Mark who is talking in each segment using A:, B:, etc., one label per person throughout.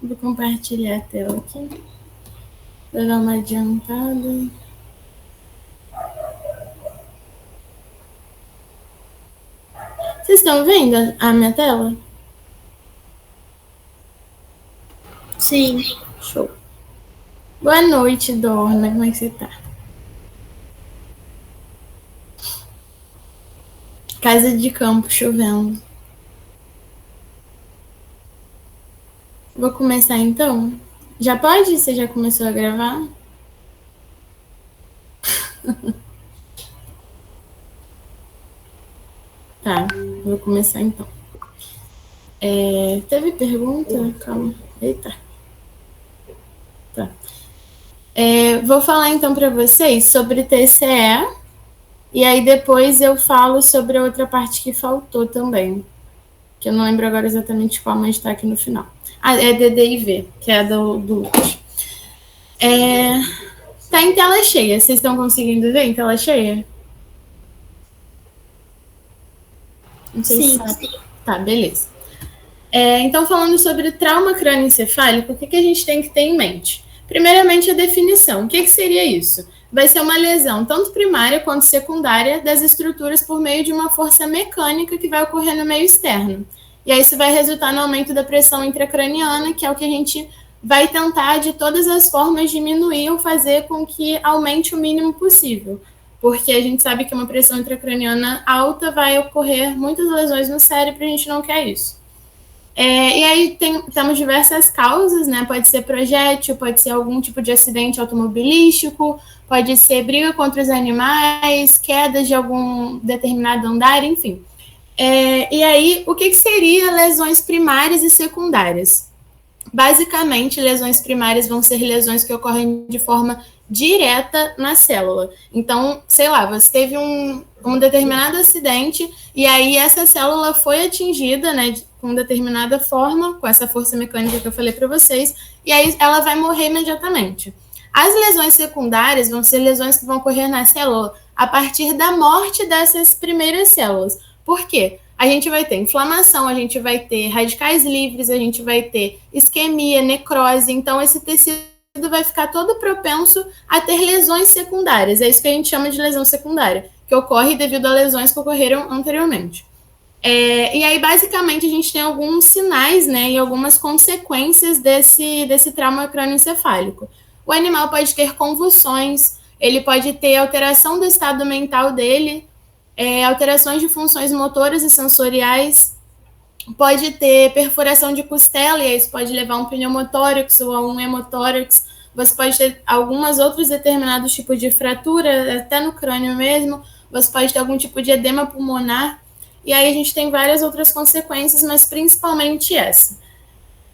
A: Vou compartilhar a tela aqui. Vou dar uma adiantada. Vocês estão vendo a minha tela?
B: Sim.
A: Show. Boa noite, Dorna. Como é que você tá? Casa de campo chovendo. Vou começar então? Já pode? Você já começou a gravar? Tá, vou começar então. Teve pergunta? Calma. Eita. Tá. Vou falar então para vocês sobre TCE e aí depois eu falo sobre a outra parte que faltou também, que eu não lembro agora exatamente qual, mas está aqui no final. É DDIV, que é do Lucas. Tá em tela cheia, vocês estão conseguindo ver em tela cheia? Não sei se sabe. Tá, beleza. Então, falando sobre trauma crânioencefálico, o que a gente tem que ter em mente? Primeiramente, a definição. O que seria isso? Vai ser uma lesão tanto primária quanto secundária das estruturas por meio de uma força mecânica que vai ocorrer no meio externo. E aí isso vai resultar no aumento da pressão intracraniana, que é o que a gente vai tentar, de todas as formas, diminuir ou fazer com que aumente o mínimo possível. Porque a gente sabe que uma pressão intracraniana alta vai ocorrer muitas lesões no cérebro e a gente não quer isso. E aí temos diversas causas, né? Pode ser projétil, pode ser algum tipo de acidente automobilístico, pode ser briga contra os animais, queda de algum determinado andar, enfim. E aí, o que seria lesões primárias e secundárias? Basicamente, lesões primárias vão ser lesões que ocorrem de forma direta na célula. Então, sei lá, você teve um determinado acidente e aí essa célula foi atingida, né, com determinada forma, com essa força mecânica que eu falei para vocês, e aí ela vai morrer imediatamente. As lesões secundárias vão ser lesões que vão ocorrer na célula a partir da morte dessas primeiras células. Por quê? A gente vai ter inflamação, a gente vai ter radicais livres, a gente vai ter isquemia, necrose, então esse tecido vai ficar todo propenso a ter lesões secundárias. É isso que a gente chama de lesão secundária, que ocorre devido a lesões que ocorreram anteriormente. E aí, basicamente, a gente tem alguns sinais, né, e algumas consequências desse trauma crânioencefálico. O animal pode ter convulsões, ele pode ter alteração do estado mental dele, alterações de funções motoras e sensoriais, pode ter perfuração de costela, e isso pode levar a um pneumotórax ou a um hemotórax. Você pode ter alguns outros determinados tipos de fratura, até no crânio mesmo. Você pode ter algum tipo de edema pulmonar. E aí a gente tem várias outras consequências, mas principalmente essa.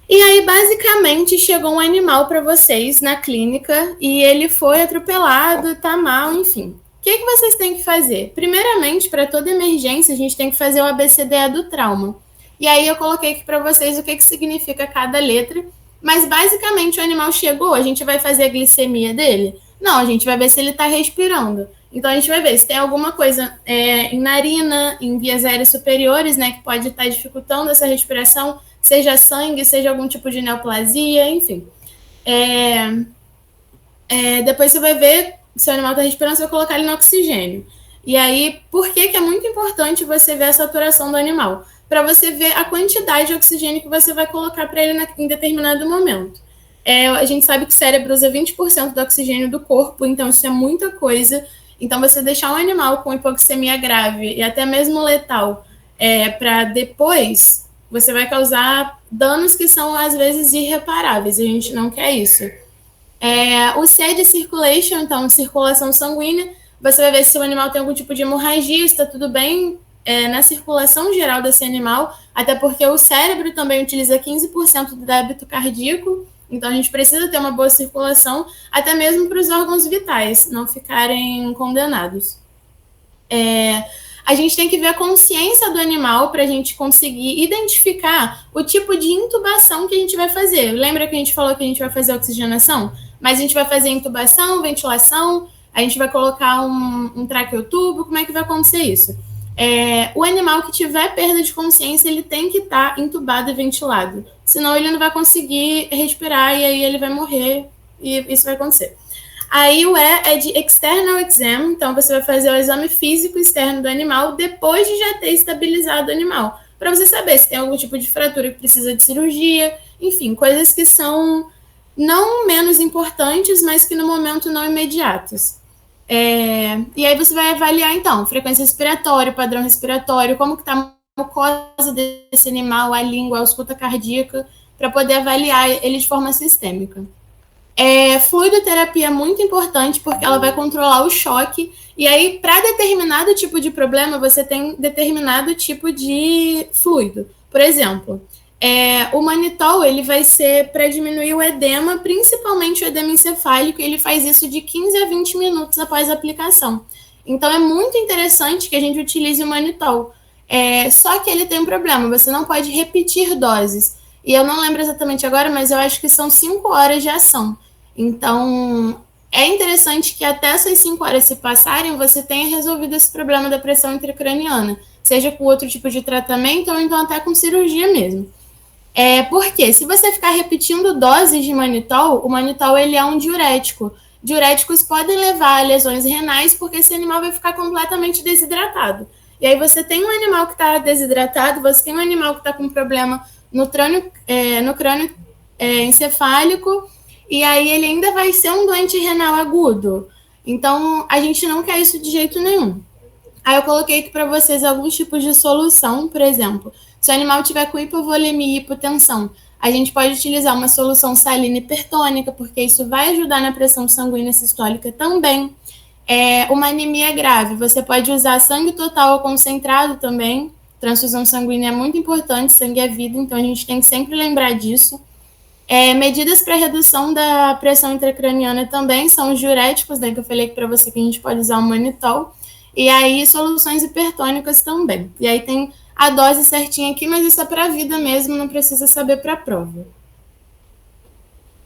A: E aí, basicamente, chegou um animal para vocês na clínica e ele foi atropelado, tá mal, enfim. O que vocês têm que fazer? Primeiramente, para toda emergência, a gente tem que fazer o ABCDE do trauma. E aí eu coloquei aqui para vocês o que significa cada letra, mas basicamente o animal chegou, a gente vai fazer a glicemia dele? Não, a gente vai ver se ele está respirando. Então a gente vai ver se tem alguma coisa em narina, em vias aéreas superiores, né, que pode estar dificultando essa respiração, seja sangue, seja algum tipo de neoplasia, enfim. Depois você vai ver se o animal está respirando, você vai colocar ele no oxigênio. E aí, por que é muito importante você ver a saturação do animal? Para você ver a quantidade de oxigênio que você vai colocar para ele em determinado momento. A gente sabe que o cérebro usa 20% do oxigênio do corpo, então isso é muita coisa. Então, você deixar um animal com hipoxemia grave e até mesmo letal para depois, você vai causar danos que são, às vezes, irreparáveis. A gente não quer isso. O C de circulation, então, circulação sanguínea, você vai ver se o animal tem algum tipo de hemorragia, se está tudo bem na circulação geral desse animal, até porque o cérebro também utiliza 15% do débito cardíaco, então a gente precisa ter uma boa circulação, até mesmo para os órgãos vitais não ficarem condenados. A gente tem que ver a consciência do animal para a gente conseguir identificar o tipo de intubação que a gente vai fazer. Lembra que a gente falou que a gente vai fazer oxigenação? Mas a gente vai fazer intubação, ventilação, a gente vai colocar um traqueotubo, como é que vai acontecer isso? O animal que tiver perda de consciência, ele tem que estar entubado e ventilado. Senão ele não vai conseguir respirar e aí ele vai morrer e isso vai acontecer. Aí o E é de external exam, então você vai fazer o exame físico externo do animal depois de já ter estabilizado o animal, para você saber se tem algum tipo de fratura que precisa de cirurgia, enfim, coisas que são não menos importantes, mas que no momento não imediatos. E aí você vai avaliar, então, frequência respiratória, padrão respiratório, como que está a mucosa desse animal, a língua, a ausculta cardíaca, para poder avaliar ele de forma sistêmica. Fluidoterapia é muito importante porque ela vai controlar o choque. E aí, para determinado tipo de problema, você tem determinado tipo de fluido. Por exemplo, o manitol ele vai ser para diminuir o edema, principalmente o edema encefálico, e ele faz isso de 15 a 20 minutos após a aplicação. Então, é muito interessante que a gente utilize o manitol. Só que ele tem um problema, você não pode repetir doses. E eu não lembro exatamente agora, mas eu acho que são 5 horas de ação. Então, é interessante que até essas 5 horas se passarem, você tenha resolvido esse problema da pressão intracraniana, seja com outro tipo de tratamento ou então até com cirurgia mesmo. Porque se você ficar repetindo doses de manitol, o manitol ele é um diurético. Diuréticos podem levar a lesões renais porque esse animal vai ficar completamente desidratado. E aí você tem um animal que está desidratado, você tem um animal que está com problema no crânio encefálico, e aí ele ainda vai ser um doente renal agudo. Então, a gente não quer isso de jeito nenhum. Aí eu coloquei aqui para vocês alguns tipos de solução, por exemplo, se o animal tiver com hipovolemia e hipotensão, a gente pode utilizar uma solução salina hipertônica, porque isso vai ajudar na pressão sanguínea sistólica também. Uma anemia grave, você pode usar sangue total ou concentrado também. Transfusão sanguínea é muito importante, sangue é vida, então a gente tem que sempre lembrar disso. Medidas para redução da pressão intracraniana também são os diuréticos, né, que eu falei para você que a gente pode usar o manitol. E aí, soluções hipertônicas também. E aí tem a dose certinha aqui, mas isso é para a vida mesmo, não precisa saber para a prova.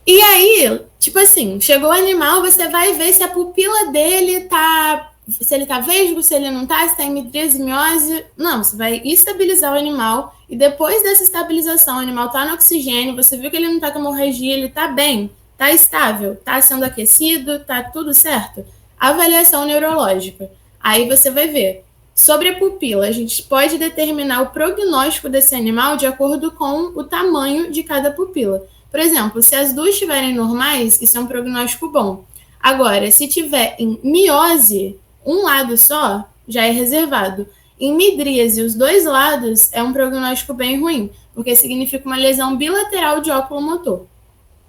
A: E aí, tipo assim, chegou o animal, você vai ver se a pupila dele tá... Se ele tá vesgo, se ele não tá, se tá em midríase, miose. Não, você vai estabilizar o animal e depois dessa estabilização, o animal tá no oxigênio, você viu que ele não tá com hemorragia, ele tá bem, tá estável, tá sendo aquecido, tá tudo certo. Avaliação neurológica. Aí você vai ver. Sobre a pupila, a gente pode determinar o prognóstico desse animal de acordo com o tamanho de cada pupila. Por exemplo, se as duas estiverem normais, isso é um prognóstico bom. Agora, se tiver em miose, um lado só, já é reservado. Em midríase, os dois lados, é um prognóstico bem ruim, porque significa uma lesão bilateral de óculo motor.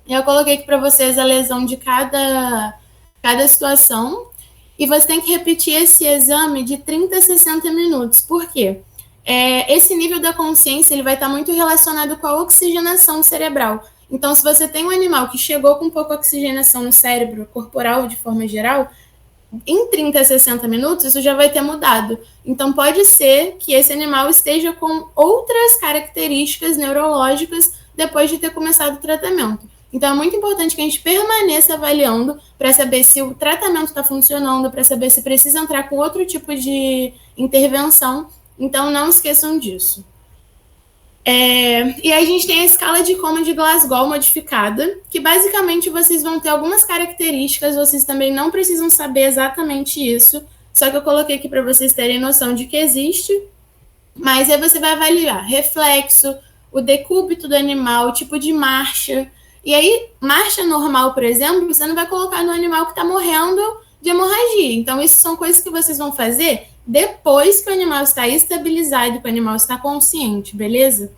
A: Eu coloquei aqui para vocês a lesão de cada situação, e você tem que repetir esse exame de 30 a 60 minutos. Por quê? Esse nível da consciência ele vai estar muito relacionado com a oxigenação cerebral. Então, se você tem um animal que chegou com pouca oxigenação no cérebro corporal, de forma geral, em 30 a 60 minutos, isso já vai ter mudado. Então, pode ser que esse animal esteja com outras características neurológicas depois de ter começado o tratamento. Então, é muito importante que a gente permaneça avaliando para saber se o tratamento está funcionando, para saber se precisa entrar com outro tipo de intervenção. Então, não esqueçam disso. E aí a gente tem a escala de coma de Glasgow modificada, que basicamente vocês vão ter algumas características, vocês também não precisam saber exatamente isso, só que eu coloquei aqui para vocês terem noção de que existe, mas aí você vai avaliar reflexo, o decúbito do animal, o tipo de marcha, e aí marcha normal, por exemplo, você não vai colocar no animal que está morrendo de hemorragia, então isso são coisas que vocês vão fazer depois que o animal está estabilizado, que o animal está consciente, beleza?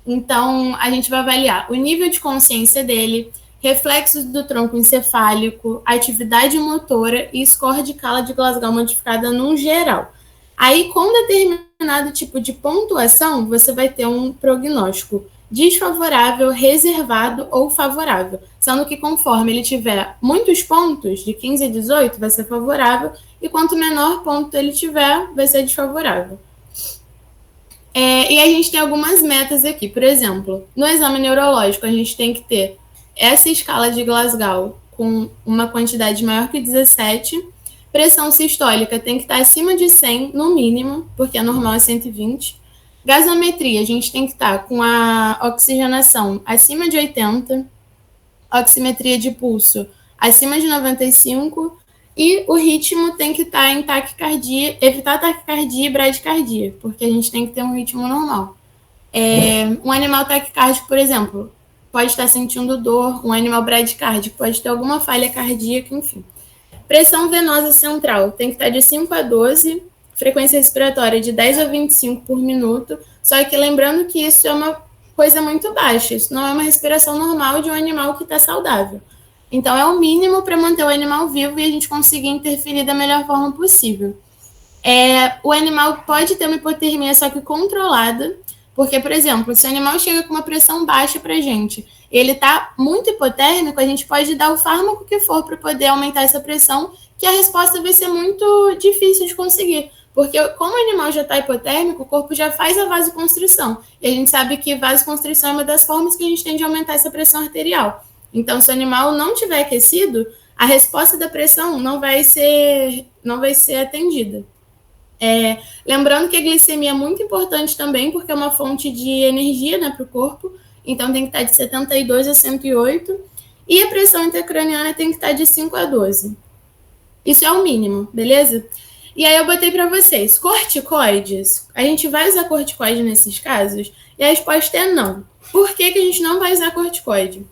A: Então, a gente vai avaliar o nível de consciência dele, reflexos do tronco encefálico, atividade motora e score de escala de Glasgow modificada no geral. Aí, com determinado tipo de pontuação, você vai ter um prognóstico desfavorável, reservado ou favorável, sendo que conforme ele tiver muitos pontos, de 15 a 18, vai ser favorável, e quanto menor ponto ele tiver, vai ser desfavorável. E a gente tem algumas metas aqui, por exemplo, no exame neurológico a gente tem que ter essa escala de Glasgow com uma quantidade maior que 17, Pressão sistólica tem que estar acima de 100, no mínimo, porque a normal é 120. Gasometria, a gente tem que estar com a oxigenação acima de 80. Oximetria de pulso acima de 95. E o ritmo tem que estar em taquicardia, evitar taquicardia e bradicardia, porque a gente tem que ter um ritmo normal. Um animal taquicárdico, por exemplo, pode estar sentindo dor, um animal bradicárdico pode ter alguma falha cardíaca, enfim. Pressão venosa central tem que estar de 5 a 12, frequência respiratória de 10 a 25 por minuto, só que lembrando que isso é uma coisa muito baixa, isso não é uma respiração normal de um animal que está saudável. Então, é o mínimo para manter o animal vivo e a gente conseguir interferir da melhor forma possível. O animal pode ter uma hipotermia, só que controlada, porque, por exemplo, se o animal chega com uma pressão baixa para a gente, ele está muito hipotérmico, a gente pode dar o fármaco que for para poder aumentar essa pressão, que a resposta vai ser muito difícil de conseguir. Porque como o animal já está hipotérmico, o corpo já faz a vasoconstrição. E a gente sabe que vasoconstrição é uma das formas que a gente tem de aumentar essa pressão arterial. Então, se o animal não estiver aquecido, a resposta da pressão não vai ser atendida. Lembrando que a glicemia é muito importante também, porque é uma fonte de energia, né, para o corpo. Então, tem que estar de 72 a 108. E a pressão intracraniana tem que estar de 5 a 12. Isso é o mínimo, beleza? E aí eu botei para vocês, corticoides. A gente vai usar corticoide nesses casos? E a resposta é não. Por que a gente não vai usar corticoide?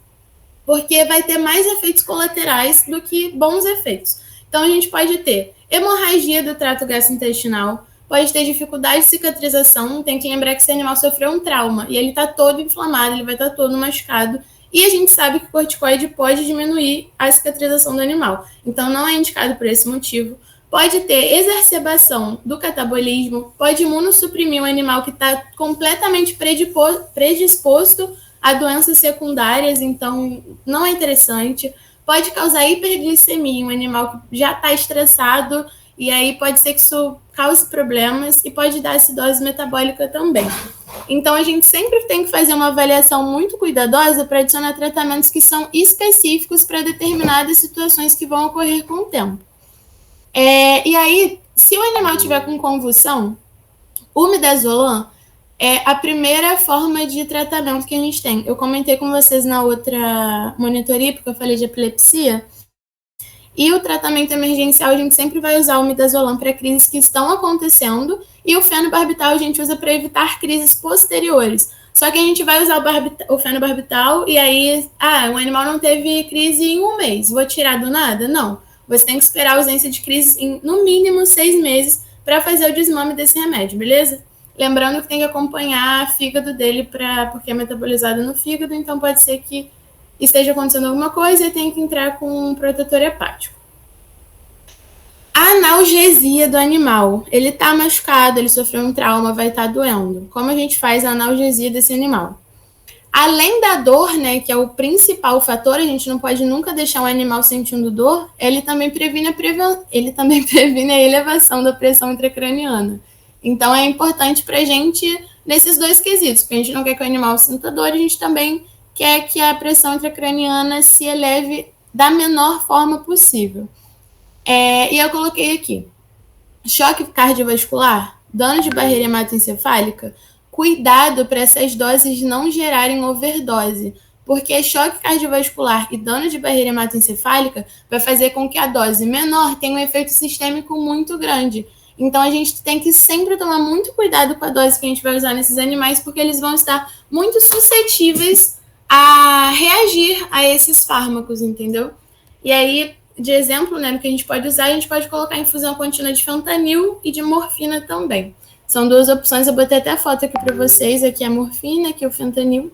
A: Porque vai ter mais efeitos colaterais do que bons efeitos. Então, a gente pode ter hemorragia do trato gastrointestinal, pode ter dificuldade de cicatrização, tem que lembrar que esse animal sofreu um trauma e ele está todo inflamado, ele vai estar todo machucado, e a gente sabe que o corticoide pode diminuir a cicatrização do animal. Então, não é indicado por esse motivo. Pode ter exacerbação do catabolismo, pode imunossuprimir um animal que está completamente predisposto a doenças secundárias, então não é interessante. Pode causar hiperglicemia, um animal que já está estressado, e aí pode ser que isso cause problemas, e pode dar acidose metabólica também. Então, a gente sempre tem que fazer uma avaliação muito cuidadosa para adicionar tratamentos que são específicos para determinadas situações que vão ocorrer com o tempo. E aí, se o animal tiver com convulsão, o midazolam é a primeira forma de tratamento que a gente tem. Eu comentei com vocês na outra monitoria, porque eu falei de epilepsia, e o tratamento emergencial a gente sempre vai usar o midazolam para crises que estão acontecendo, e o fenobarbital a gente usa para evitar crises posteriores. Só que a gente vai usar o fenobarbital e aí, o animal não teve crise em um mês, vou tirar do nada? Não. Você tem que esperar a ausência de crise em, no mínimo, 6 meses para fazer o desmame desse remédio, beleza? Lembrando que tem que acompanhar o fígado dele, porque é metabolizado no fígado, então pode ser que esteja acontecendo alguma coisa e tem que entrar com um protetor hepático. A analgesia do animal. Ele está machucado, ele sofreu um trauma, vai estar doendo. Como a gente faz a analgesia desse animal? Além da dor, né, que é o principal fator, a gente não pode nunca deixar um animal sentindo dor, ele também previne a elevação da pressão intracraniana. Então, é importante para a gente, nesses dois quesitos, porque a gente não quer que o animal sinta dor, a gente também quer que a pressão intracraniana se eleve da menor forma possível. E eu coloquei aqui, choque cardiovascular, dano de barreira hematoencefálica, cuidado para essas doses não gerarem overdose, porque choque cardiovascular e dano de barreira hematoencefálica vai fazer com que a dose menor tenha um efeito sistêmico muito grande. Então, a gente tem que sempre tomar muito cuidado com a dose que a gente vai usar nesses animais, porque eles vão estar muito suscetíveis a reagir a esses fármacos, entendeu? E aí, de exemplo, né, que a gente pode usar, a gente pode colocar infusão contínua de fentanil e de morfina também. São duas opções, eu botei até a foto aqui para vocês, aqui é a morfina, aqui é o fentanil.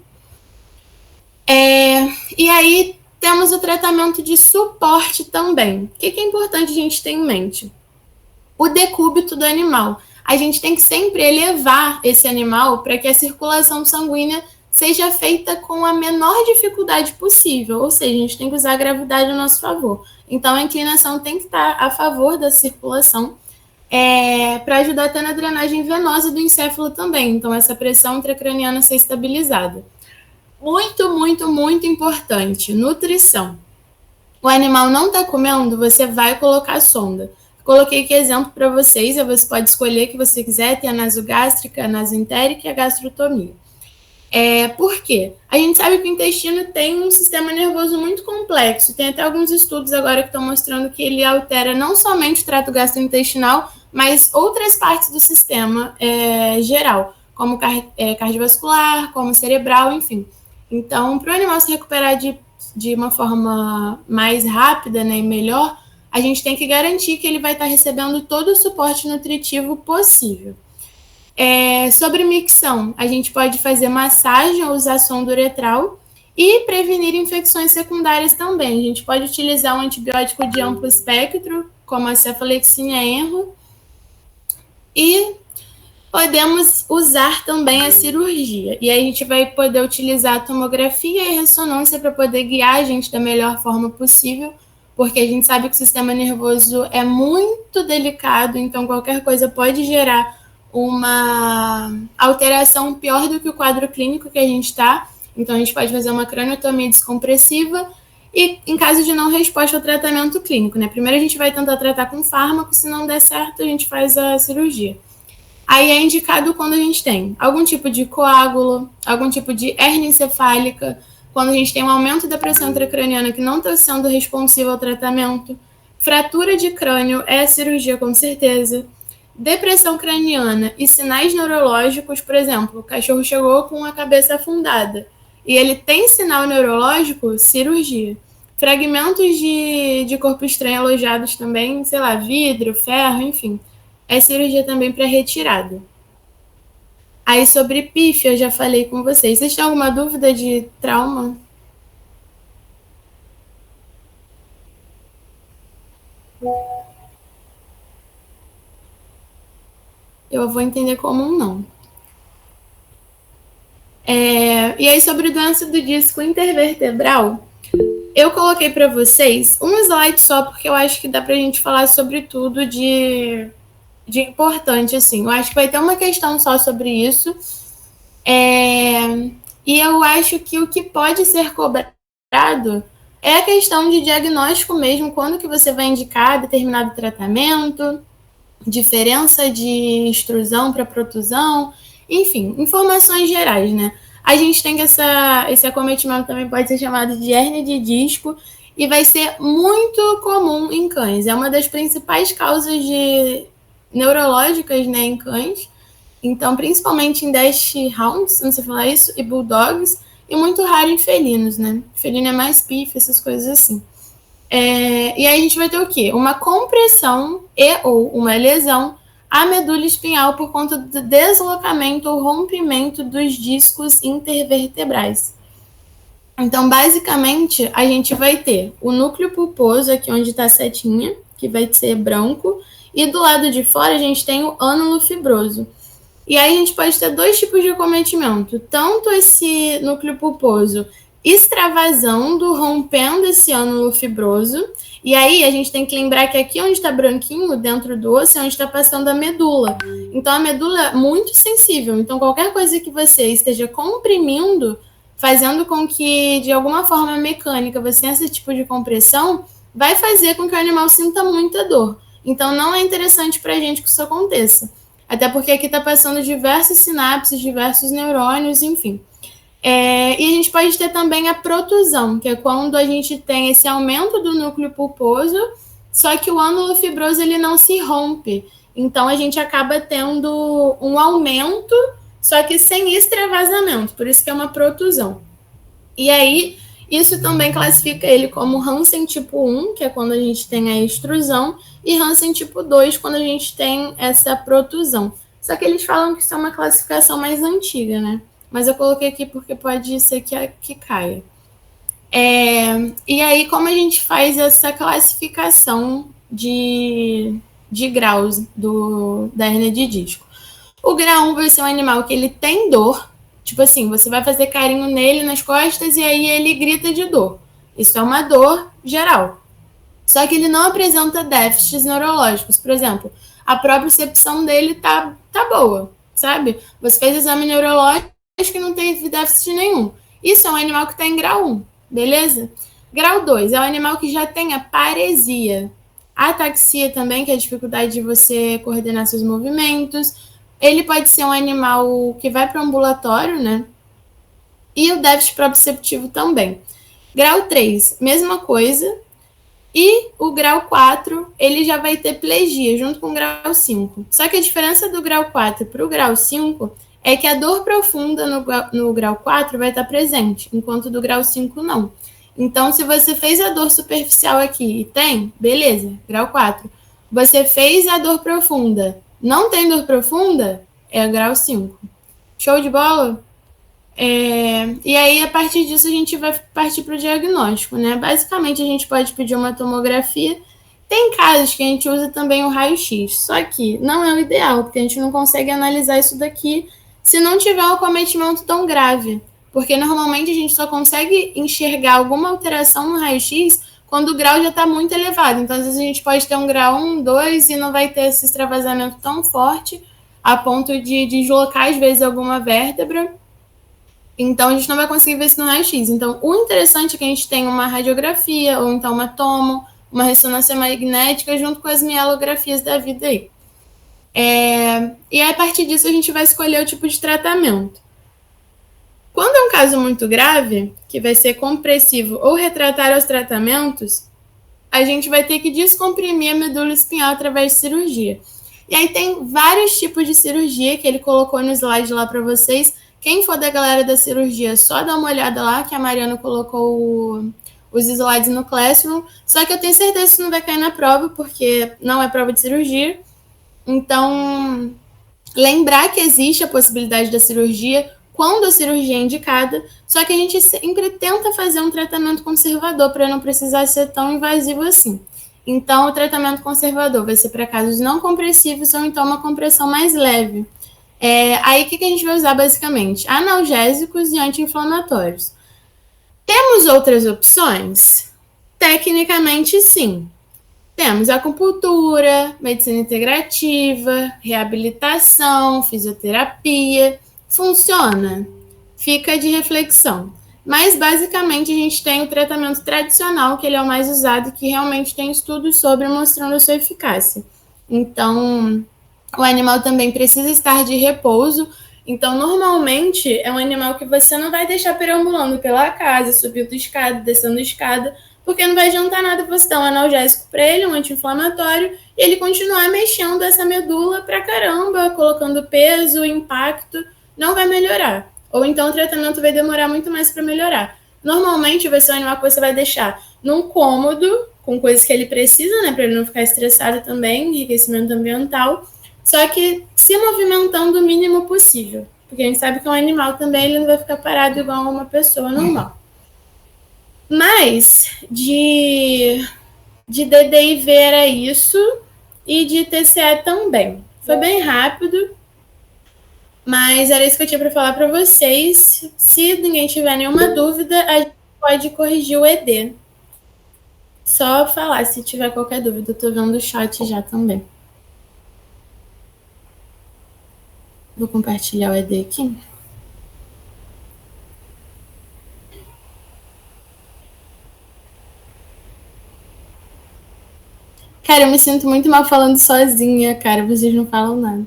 A: E aí, temos o tratamento de suporte também. O que é importante a gente ter em mente? O decúbito do animal. A gente tem que sempre elevar esse animal para que a circulação sanguínea seja feita com a menor dificuldade possível, ou seja, a gente tem que usar a gravidade a nosso favor. Então, a inclinação tem que estar a favor da circulação, para ajudar até na drenagem venosa do encéfalo também. Então, essa pressão intracraniana ser estabilizada. Muito, muito, muito importante, nutrição. O animal não está comendo, você vai colocar sonda. Coloquei aqui exemplo para vocês, aí você pode escolher o que você quiser, tem a nasogástrica, a nasoentérica e a gastrotomia. Por quê? A gente sabe que o intestino tem um sistema nervoso muito complexo, tem até alguns estudos agora que estão mostrando que ele altera não somente o trato gastrointestinal, mas outras partes do sistema geral, como cardiovascular, como cerebral, enfim. Então, para o animal se recuperar de uma forma mais rápida, né, e melhor, a gente tem que garantir que ele vai estar recebendo todo o suporte nutritivo possível. Sobre micção, a gente pode fazer massagem ou usar sonda uretral e prevenir infecções secundárias também. A gente pode utilizar um antibiótico de amplo espectro, como a cefalexina enro, e podemos usar também a cirurgia. E aí a gente vai poder utilizar a tomografia e ressonância para poder guiar a gente da melhor forma possível, porque a gente sabe que o sistema nervoso é muito delicado, então qualquer coisa pode gerar uma alteração pior do que o quadro clínico que a gente está. Então a gente pode fazer uma craniotomia descompressiva e em caso de não resposta ao tratamento clínico, né? Primeiro a gente vai tentar tratar com fármaco, se não der certo a gente faz a cirurgia. Aí é indicado quando a gente tem algum tipo de coágulo, algum tipo de hérnia encefálica, quando a gente tem um aumento da pressão intracraniana que não está sendo responsivo ao tratamento, fratura de crânio é cirurgia com certeza, depressão craniana e sinais neurológicos, por exemplo, o cachorro chegou com a cabeça afundada e ele tem sinal neurológico, cirurgia. Fragmentos de corpo estranho alojados também, sei lá, vidro, ferro, enfim, é cirurgia também para retirada. Aí sobre PIF, eu já falei com vocês. Vocês têm alguma dúvida de trauma? Eu vou entender como um não. E aí sobre doença do disco intervertebral, eu coloquei para vocês um slide só, porque eu acho que dá para a gente falar sobre tudo de importante, assim. Eu acho que vai ter uma questão só sobre isso. E eu acho que o que pode ser cobrado é a questão de diagnóstico mesmo, quando que você vai indicar determinado tratamento, diferença de extrusão para protusão, enfim, informações gerais, né? A gente tem que esse acometimento também pode ser chamado de hérnia de disco e vai ser muito comum em cães. É uma das principais causas neurológicas, né, em cães. Então, principalmente em Dash Hounds, não sei falar isso, e Bulldogs, e muito raro em felinos, né? Felino é mais PIF, essas coisas assim. E aí a gente vai ter o quê? Uma compressão e ou uma lesão à medula espinhal por conta do deslocamento ou rompimento dos discos intervertebrais. Então, basicamente, a gente vai ter o núcleo pulposo, aqui onde está a setinha, que vai ser branco, e do lado de fora a gente tem o ânulo fibroso. E aí a gente pode ter dois tipos de acometimento, tanto esse núcleo pulposo extravasando, rompendo esse ânulo fibroso, e aí a gente tem que lembrar que aqui onde está branquinho, dentro do osso, é onde está passando a medula. Então a medula é muito sensível, então qualquer coisa que você esteja comprimindo, fazendo com que de alguma forma mecânica você tenha esse tipo de compressão, vai fazer com que o animal sinta muita dor. Então não é interessante para a gente que isso aconteça. Até porque aqui está passando diversas sinapses, diversos neurônios, enfim. E a gente pode ter também a protusão, que é quando a gente tem esse aumento do núcleo pulposo, só que o ânulo fibroso ele não se rompe. Então a gente acaba tendo um aumento, só que sem extravasamento, por isso que é uma protusão. E aí, isso também classifica ele como Hansen tipo 1, que é quando a gente tem a extrusão, e Hansen tipo 2, quando a gente tem essa protusão. Só que eles falam que isso é uma classificação mais antiga, né? Mas eu coloquei aqui porque pode ser que caia. E aí, como a gente faz essa classificação de graus da hérnia de disco? O grau 1 vai ser um animal que ele tem dor. Tipo assim, você vai fazer carinho nele nas costas e aí ele grita de dor. Isso é uma dor geral. Só que ele não apresenta déficits neurológicos. Por exemplo, a propriocepção dele tá boa, sabe? Você fez exame neurológico e não teve déficit nenhum. Isso é um animal que está em grau 1, beleza? Grau 2 é um animal que já tem a paresia. A ataxia também, que é a dificuldade de você coordenar seus movimentos. Ele pode ser um animal que vai para o ambulatório, né? E o déficit proprioceptivo também. Grau 3, mesma coisa. E o grau 4, ele já vai ter plegia, junto com o grau 5. Só que a diferença do grau 4 para o grau 5 é que a dor profunda no grau 4 vai estar presente, enquanto do grau 5 não. Então, se você fez a dor superficial aqui e tem, beleza, grau 4. Você fez a dor profunda, não tem dor profunda, é grau 5. Show de bola? E aí, a partir disso, a gente vai partir para o diagnóstico, né? Basicamente, a gente pode pedir uma tomografia. Tem casos que a gente usa também o raio-x, só que não é o ideal, porque a gente não consegue analisar isso daqui se não tiver um acometimento tão grave. Porque normalmente a gente só consegue enxergar alguma alteração no raio-x quando o grau já está muito elevado. Então, às vezes, a gente pode ter um grau 1, 2 e não vai ter esse extravasamento tão forte a ponto de deslocar, às vezes, alguma vértebra. Então, a gente não vai conseguir ver isso no raio-x. Então, o interessante é que a gente tenha uma radiografia, ou então uma tomo, uma ressonância magnética, junto com as mielografias da vida aí. E a partir disso, a gente vai escolher o tipo de tratamento. Quando é um caso muito grave, que vai ser compressivo ou retratar aos tratamentos, a gente vai ter que descomprimir a medula espinhal através de cirurgia. E aí tem vários tipos de cirurgia que ele colocou no slide lá para vocês. Quem for da galera da cirurgia, só dá uma olhada lá, que a Mariana colocou os slides no Classroom. Só que eu tenho certeza que isso não vai cair na prova, porque não é prova de cirurgia. Então, lembrar que existe a possibilidade da cirurgia quando a cirurgia é indicada, só que a gente sempre tenta fazer um tratamento conservador para não precisar ser tão invasivo assim. Então, o tratamento conservador vai ser para casos não compressivos ou então uma compressão mais leve. Aí, o que a gente vai usar basicamente? Analgésicos e anti-inflamatórios. Temos outras opções? Tecnicamente, sim. Temos acupuntura, medicina integrativa, reabilitação, fisioterapia. Funciona? Fica de reflexão. Mas, basicamente, a gente tem o tratamento tradicional, que ele é o mais usado, que realmente tem estudos sobre mostrando a sua eficácia. Então, o animal também precisa estar de repouso. Então, normalmente, é um animal que você não vai deixar perambulando pela casa, subindo escada, descendo escada, porque não vai adiantar nada você dar um analgésico para ele, um anti-inflamatório, e ele continuar mexendo essa medula pra caramba, colocando peso, impacto, não vai melhorar. Ou então o tratamento vai demorar muito mais para melhorar. Normalmente vai ser um animal que você vai deixar num cômodo, com coisas que ele precisa, né, para ele não ficar estressado também, enriquecimento ambiental, só que se movimentando o mínimo possível. Porque a gente sabe que um animal também ele não vai ficar parado igual uma pessoa normal. Mas de DDIV era isso, e de TCE também. Foi bem rápido, mas era isso que eu tinha para falar para vocês. Se ninguém tiver nenhuma dúvida, a gente pode corrigir o ED. Só falar se tiver qualquer dúvida. Eu tô vendo o chat já também. Vou compartilhar o ED aqui. Cara, eu me sinto muito mal falando sozinha, cara. Vocês não falam nada.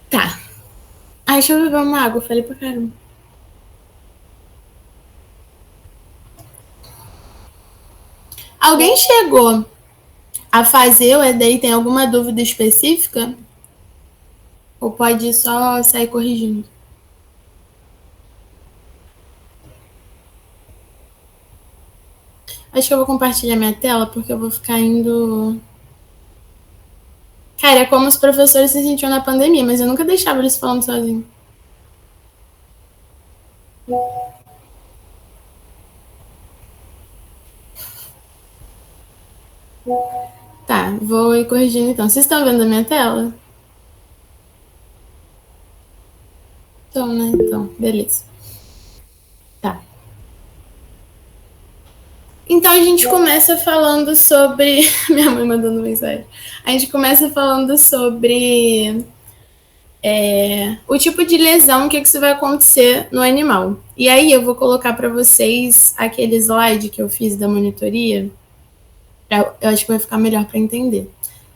A: Tá. Ai, deixa eu beber uma água. Eu falei pra caramba. Alguém chegou a fazer o ED e tem alguma dúvida específica? Ou pode só sair corrigindo? Acho que eu vou compartilhar minha tela, porque eu vou ficar indo... Cara, é como os professores se sentiam na pandemia, mas eu nunca deixava eles falando sozinhos. Tá, vou ir corrigindo então. Vocês estão vendo a minha tela? Então, né? Então, beleza. Tá. Então a gente começa falando sobre... Minha mãe mandando mensagem. A gente começa falando sobre o tipo de lesão, o que isso vai acontecer no animal. E aí eu vou colocar para vocês aquele slide que eu fiz da monitoria. Eu acho que vai ficar melhor para entender.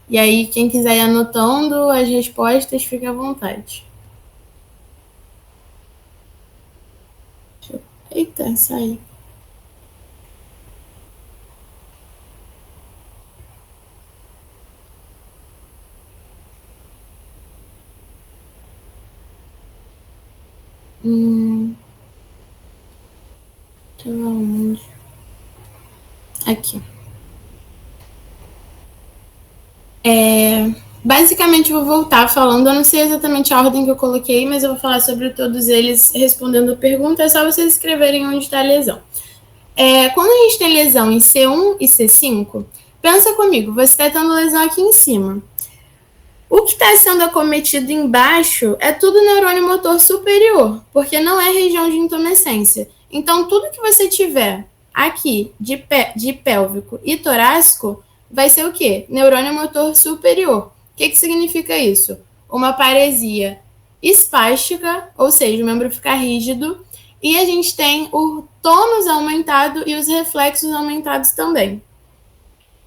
A: E aí, quem quiser ir anotando as respostas, fique à vontade. Eita, sai. Deixa eu ver onde. Aqui. Basicamente, eu vou voltar falando, eu não sei exatamente a ordem que eu coloquei, mas eu vou falar sobre todos eles respondendo a pergunta, é só vocês escreverem onde está a lesão. Quando a gente tem lesão em C1 e C5, pensa comigo, você está tendo lesão aqui em cima. O que está sendo acometido embaixo é tudo neurônio motor superior, porque não é região de intumescência. Então, tudo que você tiver aqui de pélvico e torácico vai ser o quê? Neurônio motor superior. O que significa isso? Uma paresia espástica, ou seja, o membro fica rígido, e a gente tem o tônus aumentado e os reflexos aumentados também.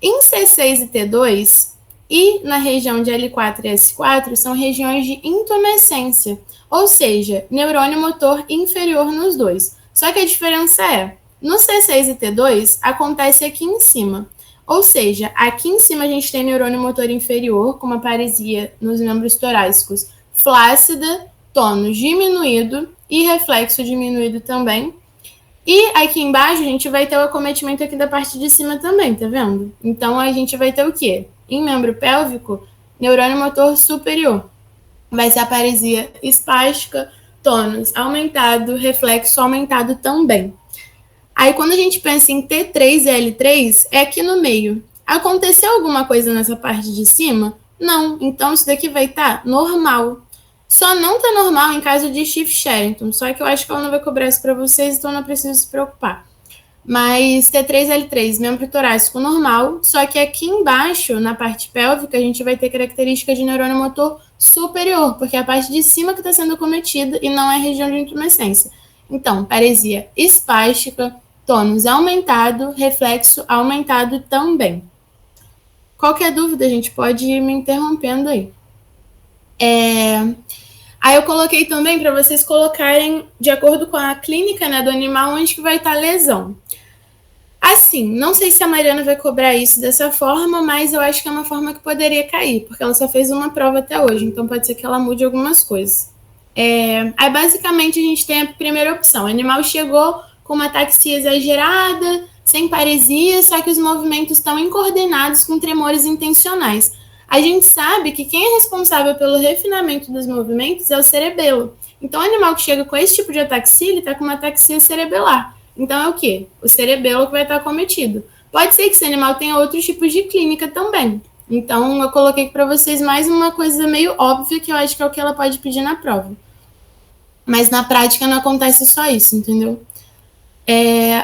A: Em C6 e T2, e na região de L4 e S4, são regiões de intumescência, ou seja, neurônio motor inferior nos dois. Só que a diferença é, no C6 e T2, acontece aqui em cima. Ou seja, aqui em cima a gente tem neurônio motor inferior, com uma paresia nos membros torácicos flácida, tônus diminuído e reflexo diminuído também. E aqui embaixo a gente vai ter o acometimento aqui da parte de cima também, tá vendo? Então a gente vai ter o quê? Em membro pélvico, neurônio motor superior. Vai ser a paresia espástica, tônus aumentado, reflexo aumentado também. Aí quando a gente pensa em T3 e L3, é aqui no meio. Aconteceu alguma coisa nessa parte de cima? Não. Então isso daqui vai estar normal. Só não tá normal em caso de Schiff-Sherrington, só que eu acho que ela não vai cobrar isso para vocês, então não preciso se preocupar. Mas T3L3, membro torácico normal, só que aqui embaixo, na parte pélvica, a gente vai ter características de neurônio motor superior, porque é a parte de cima que está sendo acometida e não é a região de intumescência. Então, paresia espástica, tônus aumentado, reflexo aumentado também. Qualquer dúvida, a gente pode ir me interrompendo aí. Aí eu coloquei também para vocês colocarem, de acordo com a clínica, né, do animal, onde que vai estar a lesão. Assim, não sei se a Mariana vai cobrar isso dessa forma, mas eu acho que é uma forma que poderia cair, porque ela só fez uma prova até hoje, então pode ser que ela mude algumas coisas. Aí, basicamente, a gente tem a primeira opção. O animal chegou com uma ataxia exagerada, sem paresia, só que os movimentos estão incoordenados com tremores intencionais. A gente sabe que quem é responsável pelo refinamento dos movimentos é o cerebelo. Então, o animal que chega com esse tipo de ataxia, ele está com uma ataxia cerebelar. Então, é o quê? O cerebelo que vai estar acometido. Pode ser que esse animal tenha outros tipos de clínica também. Então, eu coloquei para vocês mais uma coisa meio óbvia, que eu acho que é o que ela pode pedir na prova. Mas na prática não acontece só isso, entendeu?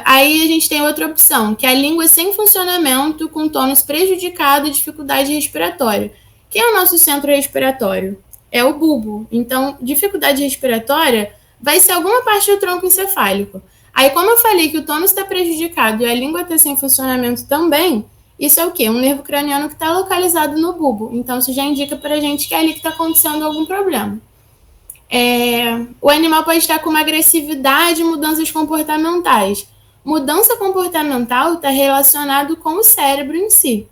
A: Aí a gente tem outra opção, que é a língua sem funcionamento, com tônus prejudicado e dificuldade respiratória. Quem é o nosso centro respiratório? É o bulbo. Então, dificuldade respiratória vai ser alguma parte do tronco encefálico. Aí, como eu falei que o tônus está prejudicado e a língua está sem funcionamento também, isso é o quê? Um nervo craniano que está localizado no bulbo. Então, isso já indica para a gente que é ali que está acontecendo algum problema. O animal pode estar com uma agressividade e mudanças comportamentais. Mudança comportamental está relacionado com o cérebro em si.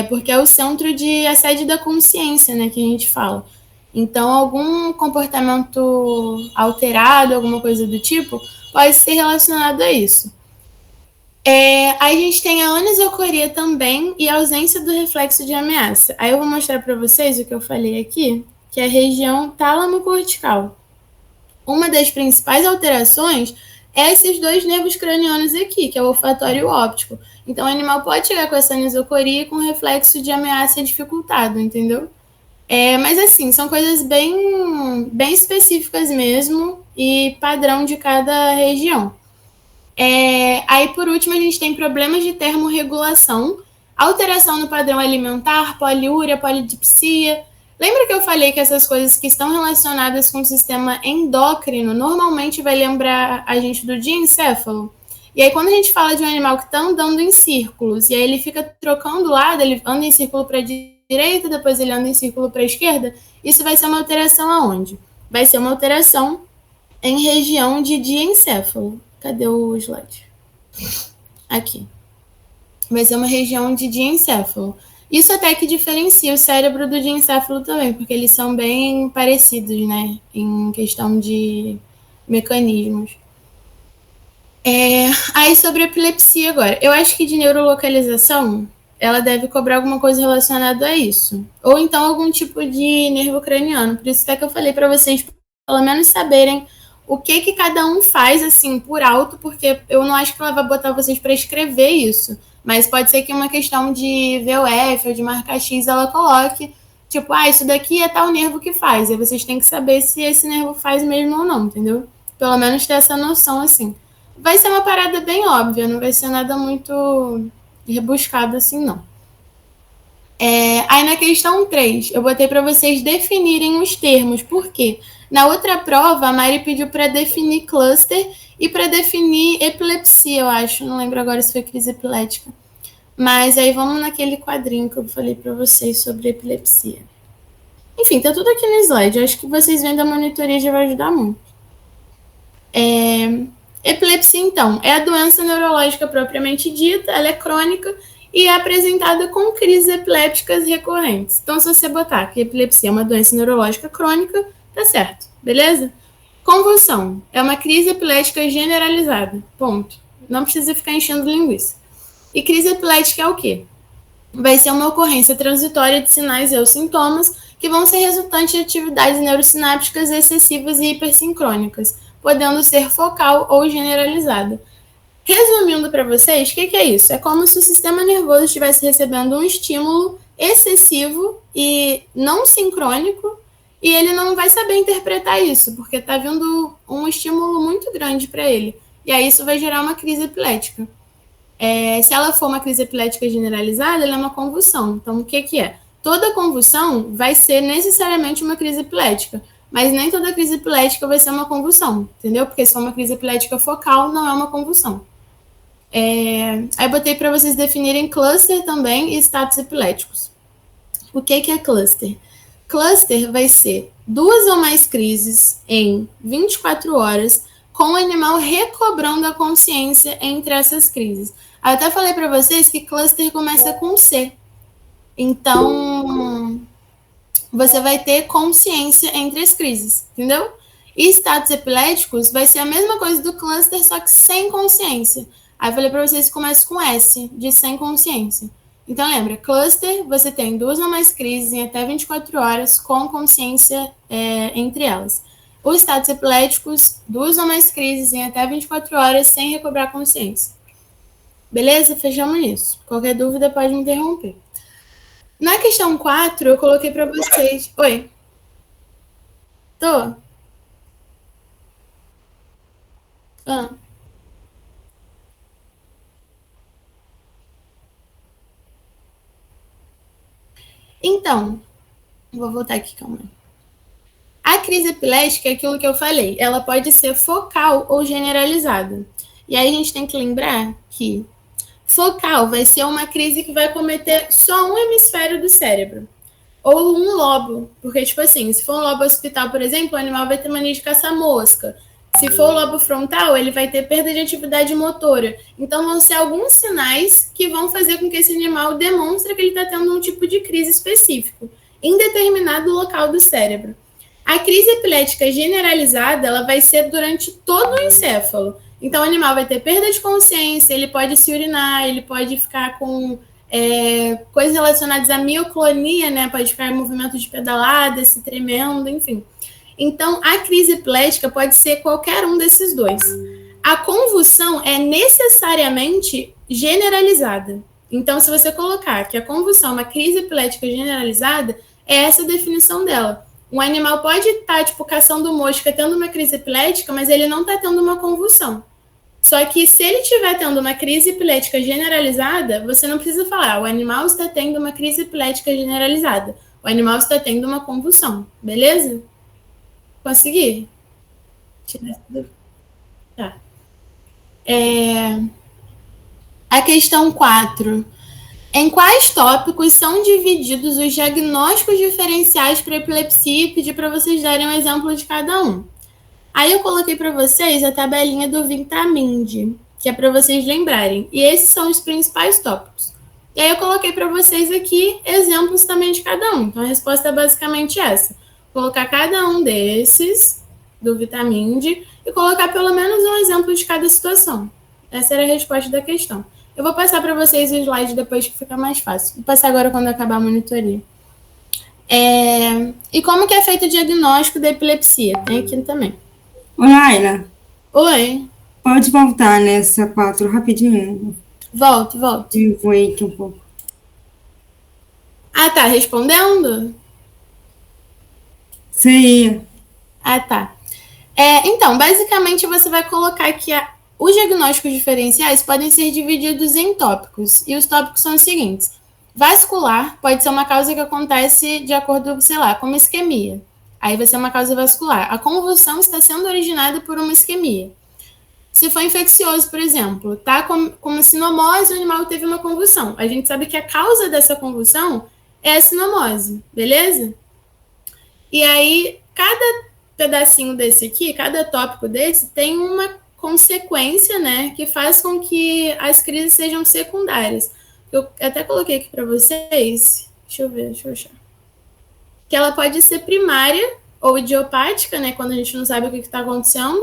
A: Porque é o centro de a sede da consciência, né, que a gente fala. Então, algum comportamento alterado, alguma coisa do tipo, pode ser relacionado a isso. Aí a gente tem a anisocoria também e a ausência do reflexo de ameaça. Aí eu vou mostrar para vocês o que eu falei aqui, que é a região tálamo-cortical. Uma das principais alterações é esses dois nervos cranianos aqui, que é o olfatório e o óptico. Então, o animal pode chegar com essa anisocoria e com reflexo de ameaça dificultado, entendeu? Mas, assim, são coisas bem específicas mesmo e padrão de cada região. Aí, por último, a gente tem problemas de termorregulação, alteração no padrão alimentar, poliúria, polidipsia. Lembra que eu falei que essas coisas que estão relacionadas com o sistema endócrino normalmente vai lembrar a gente do diencéfalo? E aí, quando a gente fala de um animal que está andando em círculos, e aí ele fica trocando lado, ele anda em círculo para a direita, depois ele anda em círculo para a esquerda, isso vai ser uma alteração aonde? Vai ser uma alteração em região de diencéfalo. Cadê o slide? Aqui. Vai ser uma região de diencéfalo. Isso até que diferencia o cérebro do diencéfalo também, porque eles são bem parecidos, né, em questão de mecanismos. Aí sobre epilepsia agora. Eu acho que de neurolocalização, ela deve cobrar alguma coisa relacionada a isso. Ou então algum tipo de nervo craniano. Por isso até que eu falei para vocês, pelo menos saberem o que cada um faz, assim, por alto, porque eu não acho que ela vai botar vocês para escrever isso. Mas pode ser que uma questão de VOF ou de marca X ela coloque, tipo, isso daqui é tal nervo que faz. Aí vocês têm que saber se esse nervo faz mesmo ou não, entendeu? Pelo menos ter essa noção, assim. Vai ser uma parada bem óbvia, não vai ser nada muito rebuscado assim, não. Aí na questão 3, eu botei para vocês definirem os termos, por quê? Na outra prova, a Mari pediu para definir cluster e para definir epilepsia, eu acho. Não lembro agora se foi crise epilética. Mas aí vamos naquele quadrinho que eu falei para vocês sobre epilepsia. Enfim, tá tudo aqui no slide. Eu acho que vocês vendo a monitoria já vai ajudar muito. Epilepsia, então, é a doença neurológica propriamente dita, ela é crônica e é apresentada com crises epilépticas recorrentes. Então, se você botar que epilepsia é uma doença neurológica crônica, tá certo, beleza? Convulsão é uma crise epilética generalizada, ponto. Não precisa ficar enchendo linguiça. E crise epilética é o quê? Vai ser uma ocorrência transitória de sinais ou sintomas que vão ser resultantes de atividades neurosinápticas excessivas e hipersincrônicas, podendo ser focal ou generalizada. Resumindo para vocês, o que é isso? É como se o sistema nervoso estivesse recebendo um estímulo excessivo e não sincrônico, e ele não vai saber interpretar isso, porque está vindo um estímulo muito grande para ele. E aí isso vai gerar uma crise epilética. Se ela for uma crise epilética generalizada, ela é uma convulsão. Então, o que é? Toda convulsão vai ser necessariamente uma crise epilética, mas nem toda crise epilética vai ser uma convulsão, entendeu? Porque se for uma crise epilética focal, não é uma convulsão. Aí botei para vocês definirem cluster também e status epiléticos. O que é cluster? Cluster vai ser 2 ou mais crises em 24 horas, com o animal recobrando a consciência entre essas crises. Eu até falei para vocês que cluster começa com C. Então, você vai ter consciência entre as crises, entendeu? E status epiléticos vai ser a mesma coisa do cluster, só que sem consciência. Aí eu falei para vocês que começa com S, de sem consciência. Então, lembra, cluster, você tem 2 ou mais crises em até 24 horas, com consciência entre elas. Os status epiléticos, 2 ou mais crises em até 24 horas, sem recobrar consciência. Beleza? Fechamos isso. Qualquer dúvida pode me interromper. Na questão 4, eu coloquei para vocês... Oi? Tô? Então, vou voltar aqui, calma aí. A crise epilética é aquilo que eu falei. Ela pode ser focal ou generalizada. E aí a gente tem que lembrar que focal vai ser uma crise que vai cometer só um hemisfério do cérebro. Ou um lobo. Porque, tipo assim, se for um lobo hospital, por exemplo, o animal vai ter mania de caçar mosca. Se for o lobo frontal, ele vai ter perda de atividade motora. Então, vão ser alguns sinais que vão fazer com que esse animal demonstre que ele está tendo um tipo de crise específico, em determinado local do cérebro. A crise epilética generalizada, ela vai ser durante todo o encéfalo. Então, o animal vai ter perda de consciência, ele pode se urinar, ele pode ficar com coisas relacionadas à mioclonia, né? Pode ficar em movimento de pedalada, se tremendo, enfim. Então, a crise epilética pode ser qualquer um desses dois. A convulsão é necessariamente generalizada. Então, se você colocar que a convulsão é uma crise epilética generalizada, é essa a definição dela. Um animal pode estar, tipo, caçando mosca, tendo uma crise epilética, mas ele não está tendo uma convulsão. Só que se ele estiver tendo uma crise epilética generalizada, você não precisa falar, o animal está tendo uma crise epilética generalizada. O animal está tendo uma convulsão, beleza? Consegui? Tá. A questão 4. Em quais tópicos são divididos os diagnósticos diferenciais para epilepsia? E pedi para vocês darem um exemplo de cada um. Aí eu coloquei para vocês a tabelinha do Vintamind, que é para vocês lembrarem. E esses são os principais tópicos. E aí eu coloquei para vocês aqui exemplos também de cada um. Então a resposta é basicamente essa. Colocar cada um desses do Vintamind e colocar pelo menos um exemplo de cada situação. Essa era a resposta da questão. Eu vou passar para vocês o slide depois que fica mais fácil. Vou passar agora quando acabar a monitoria. E como que é feito o diagnóstico da epilepsia? Tem aqui também.
C: Ô, Laila.
A: Oi.
C: Pode voltar nessa 4 rapidinho?
A: Volto.
C: Eu vou aqui um pouco.
A: Ah, tá. Respondendo?
C: Sei.
A: Ah, tá. Então, basicamente, você vai colocar que os diagnósticos diferenciais podem ser divididos em tópicos. E os tópicos são os seguintes. Vascular pode ser uma causa que acontece de acordo, sei lá, com uma isquemia. Aí vai ser uma causa vascular. A convulsão está sendo originada por uma isquemia. Se for infeccioso, por exemplo, tá com uma sinomose, o animal teve uma convulsão. A gente sabe que a causa dessa convulsão é a sinomose, beleza? E aí, cada pedacinho desse aqui, cada tópico desse, tem uma consequência, né, que faz com que as crises sejam secundárias. Eu até coloquei aqui para vocês. Deixa eu achar. Que ela pode ser primária ou idiopática, né, quando a gente não sabe o que está acontecendo,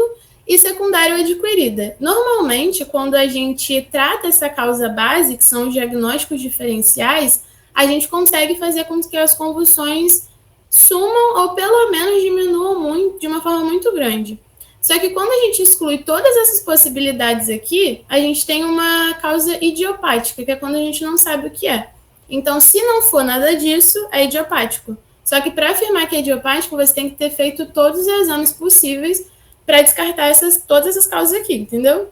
A: e secundária ou adquirida. Normalmente, quando a gente trata essa causa base, que são os diagnósticos diferenciais, a gente consegue fazer com que as convulsões sumam ou pelo menos diminuam muito, de uma forma muito grande. Só que quando a gente exclui todas essas possibilidades aqui, a gente tem uma causa idiopática, que é quando a gente não sabe o que é. Então, se não for nada disso, é idiopático. Só que para afirmar que é idiopático, você tem que ter feito todos os exames possíveis para descartar todas essas causas aqui, entendeu?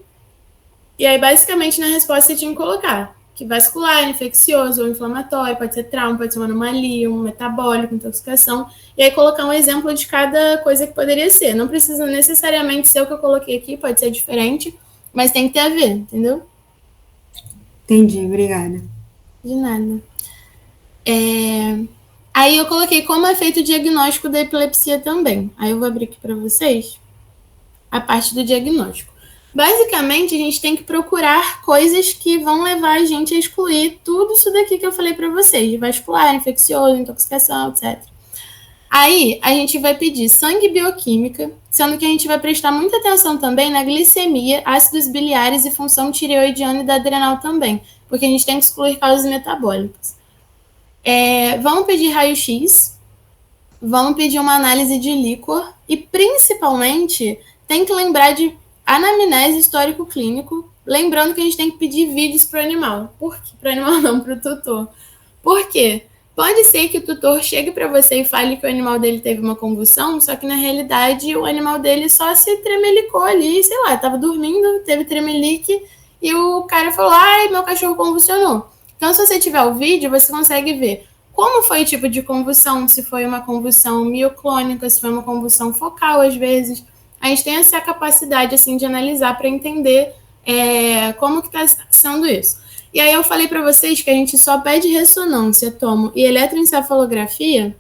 A: E aí, basicamente, na resposta você tinha que colocar que vascular, infeccioso ou inflamatório, pode ser trauma, pode ser uma anomalia, um metabólico, intoxicação, e aí colocar um exemplo de cada coisa que poderia ser. Não precisa necessariamente ser o que eu coloquei aqui, pode ser diferente, mas tem que ter a ver, entendeu?
C: Entendi, obrigada.
A: De nada. Aí eu coloquei como é feito o diagnóstico da epilepsia também. Aí eu vou abrir aqui para vocês a parte do diagnóstico. Basicamente, a gente tem que procurar coisas que vão levar a gente a excluir tudo isso daqui que eu falei para vocês, de vascular, infeccioso, intoxicação, etc. Aí, a gente vai pedir sangue bioquímica, sendo que a gente vai prestar muita atenção também na glicemia, ácidos biliares e função tireoidiana e da adrenal também, porque a gente tem que excluir causas metabólicas. Vamos pedir raio-x, vamos pedir uma análise de líquor e, principalmente, tem que lembrar de anamnese histórico clínico, lembrando que a gente tem que pedir vídeos para o animal. Por quê? Para o animal não, para o tutor. Por quê? Pode ser que o tutor chegue para você e fale que o animal dele teve uma convulsão, só que na realidade o animal dele só se tremelicou ali, sei lá, estava dormindo, teve tremelique e o cara falou, ai, meu cachorro convulsionou. Então, se você tiver o vídeo, você consegue ver como foi o tipo de convulsão, se foi uma convulsão mioclônica, se foi uma convulsão focal, às vezes. A gente tem essa capacidade, assim, de analisar para entender como que está sendo isso. E aí eu falei para vocês que a gente só pede ressonância, tomo e eletroencefalografia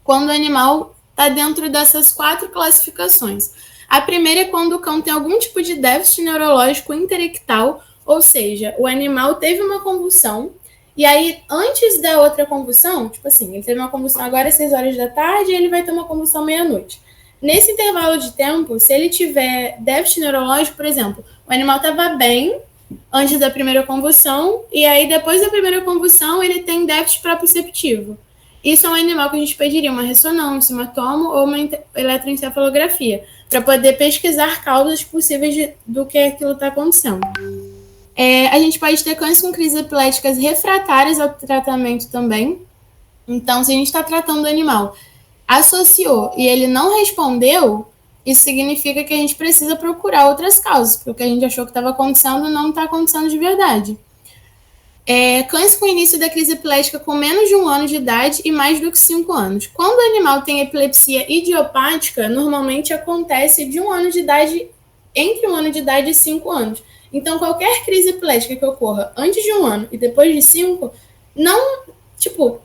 A: quando o animal está dentro dessas 4 classificações. A primeira é quando o cão tem algum tipo de déficit neurológico interictal, ou seja, o animal teve uma convulsão, e aí, antes da outra convulsão, tipo assim, ele teve uma convulsão agora às 6 horas da tarde e ele vai ter uma convulsão meia-noite. Nesse intervalo de tempo, se ele tiver déficit neurológico, por exemplo, o animal estava bem antes da primeira convulsão, e aí depois da primeira convulsão ele tem déficit proprioceptivo. Isso é um animal que a gente pediria uma ressonância, uma tomo ou uma eletroencefalografia, para poder pesquisar causas possíveis do que aquilo está acontecendo. A gente pode ter cães com crises epiléticas refratárias ao tratamento também. Então, se a gente está tratando o animal, associou e ele não respondeu, isso significa que a gente precisa procurar outras causas, porque o que a gente achou que estava acontecendo não está acontecendo de verdade. Cães com início da crise epilética com menos de 1 ano de idade e mais do que 5 anos. Quando o animal tem epilepsia idiopática, normalmente acontece de 1 ano de idade, entre 1 ano de idade e 5 anos. Então, qualquer crise epilética que ocorra antes de 1 ano e depois de 5, não,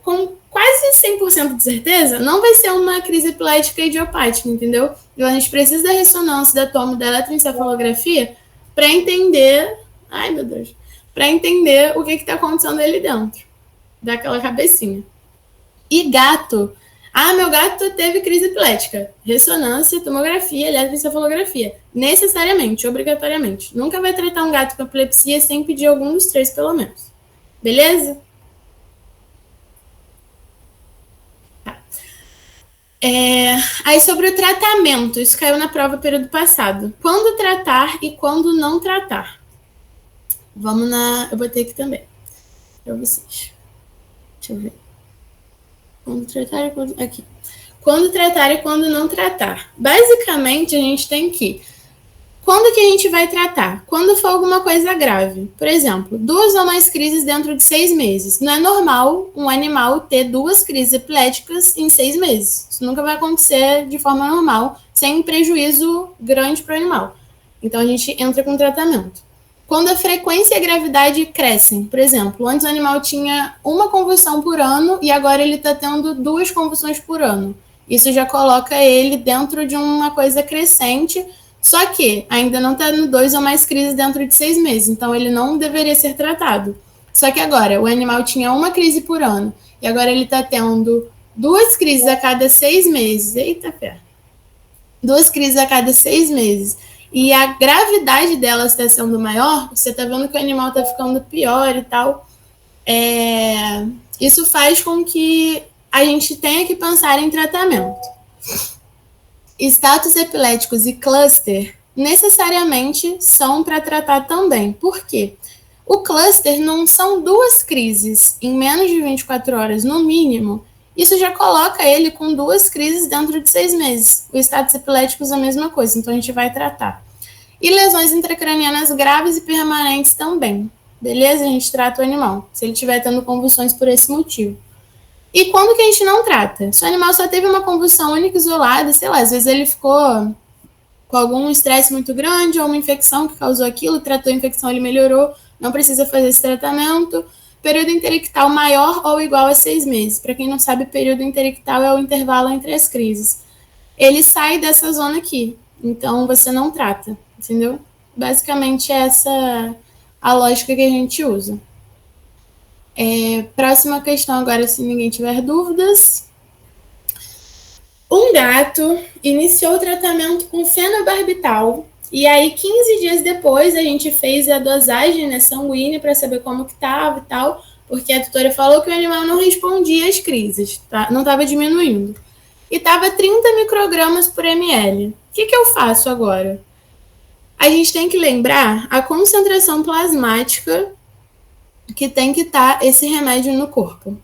A: com quase 100% de certeza, não vai ser uma crise epilética idiopática, entendeu? Então, a gente precisa da ressonância, da tomo, da eletroencefalografia para entender... Ai, meu Deus! Para entender o que está acontecendo ali dentro daquela cabecinha. E gato. Meu gato teve crise epilética. Ressonância, tomografia, eletroencefalografia. Necessariamente, obrigatoriamente. Nunca vai tratar um gato com epilepsia sem pedir algum dos 3, pelo menos. Beleza? Tá. Aí sobre o tratamento. Isso caiu na prova período passado. Quando tratar e quando não tratar. Vamos na... Eu botei aqui também. Para vocês. Deixa eu ver. Quando tratar e quando... Aqui. Quando tratar e quando não tratar. Basicamente, a gente tem que... Quando que a gente vai tratar? Quando for alguma coisa grave. Por exemplo, 2 ou mais crises dentro de 6 meses. Não é normal um animal ter 2 crises epiléticas em 6 meses. Isso nunca vai acontecer de forma normal, sem prejuízo grande para o animal. Então, a gente entra com tratamento. Quando a frequência e a gravidade crescem, por exemplo, antes o animal tinha 1 convulsão por ano e agora ele está tendo 2 convulsões por ano. Isso já coloca ele dentro de uma coisa crescente, só que ainda não está tendo 2 ou mais crises dentro de 6 meses, então ele não deveria ser tratado. Só que agora o animal tinha 1 crise por ano e agora ele está tendo 2 crises a cada 6 meses. Eita, fé! 2 crises a cada 6 meses. E a gravidade delas está sendo maior, você está vendo que o animal está ficando pior e tal. Isso faz com que a gente tenha que pensar em tratamento. Status epiléticos e cluster necessariamente são para tratar também. Por quê? O cluster não são 2 crises em menos de 24 horas, no mínimo. Isso já coloca ele com 2 crises dentro de 6 meses. O status epiléticos é a mesma coisa, então a gente vai tratar. E lesões intracranianas graves e permanentes também. Beleza? A gente trata o animal, se ele estiver tendo convulsões por esse motivo. E quando que a gente não trata? Se o animal só teve uma convulsão única, isolada, sei lá, às vezes ele ficou com algum estresse muito grande ou uma infecção que causou aquilo, tratou a infecção, ele melhorou, não precisa fazer esse tratamento. Período interictal maior ou igual a 6 meses. Para quem não sabe, período interictal é o intervalo entre as crises. Ele sai dessa zona aqui, então você não trata, entendeu? Basicamente essa a lógica que a gente usa. Próxima questão agora, se ninguém tiver dúvidas. Um gato iniciou o tratamento com fenobarbital e aí 15 dias depois a gente fez a dosagem, né, sanguínea para saber como que estava e tal, porque a tutora falou que o animal não respondia às crises, tá? Não estava diminuindo. E estava 30 microgramas por ml. O que eu faço agora? A gente tem que lembrar a concentração plasmática que tem que estar esse remédio no corpo.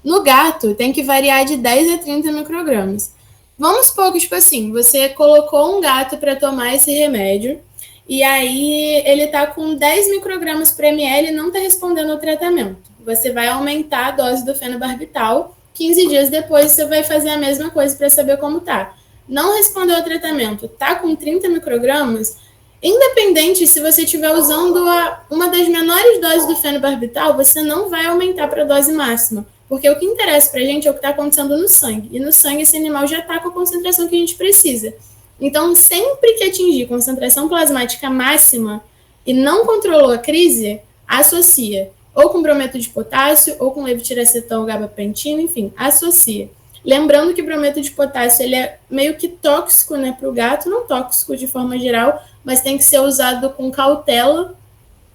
A: No gato, tem que variar de 10 a 30 microgramas. Vamos supor que, tipo assim, você colocou um gato para tomar esse remédio e aí ele tá com 10 microgramas por ml e não tá respondendo ao tratamento. Você vai aumentar a dose do fenobarbital, 15 dias depois você vai fazer a mesma coisa para saber como tá. Não respondeu ao tratamento, tá com 30 microgramas, independente se você estiver usando uma das menores doses do fenobarbital, você não vai aumentar para a dose máxima. Porque o que interessa para a gente é o que está acontecendo no sangue. E no sangue esse animal já está com a concentração que a gente precisa. Então, sempre que atingir concentração plasmática máxima e não controlou a crise, associa. Ou com brometo de potássio, ou com levetiracetam, gabapentina, enfim, associa. Lembrando que o brometo de potássio ele é meio que tóxico, né, para o gato, não tóxico de forma geral, mas tem que ser usado com cautela,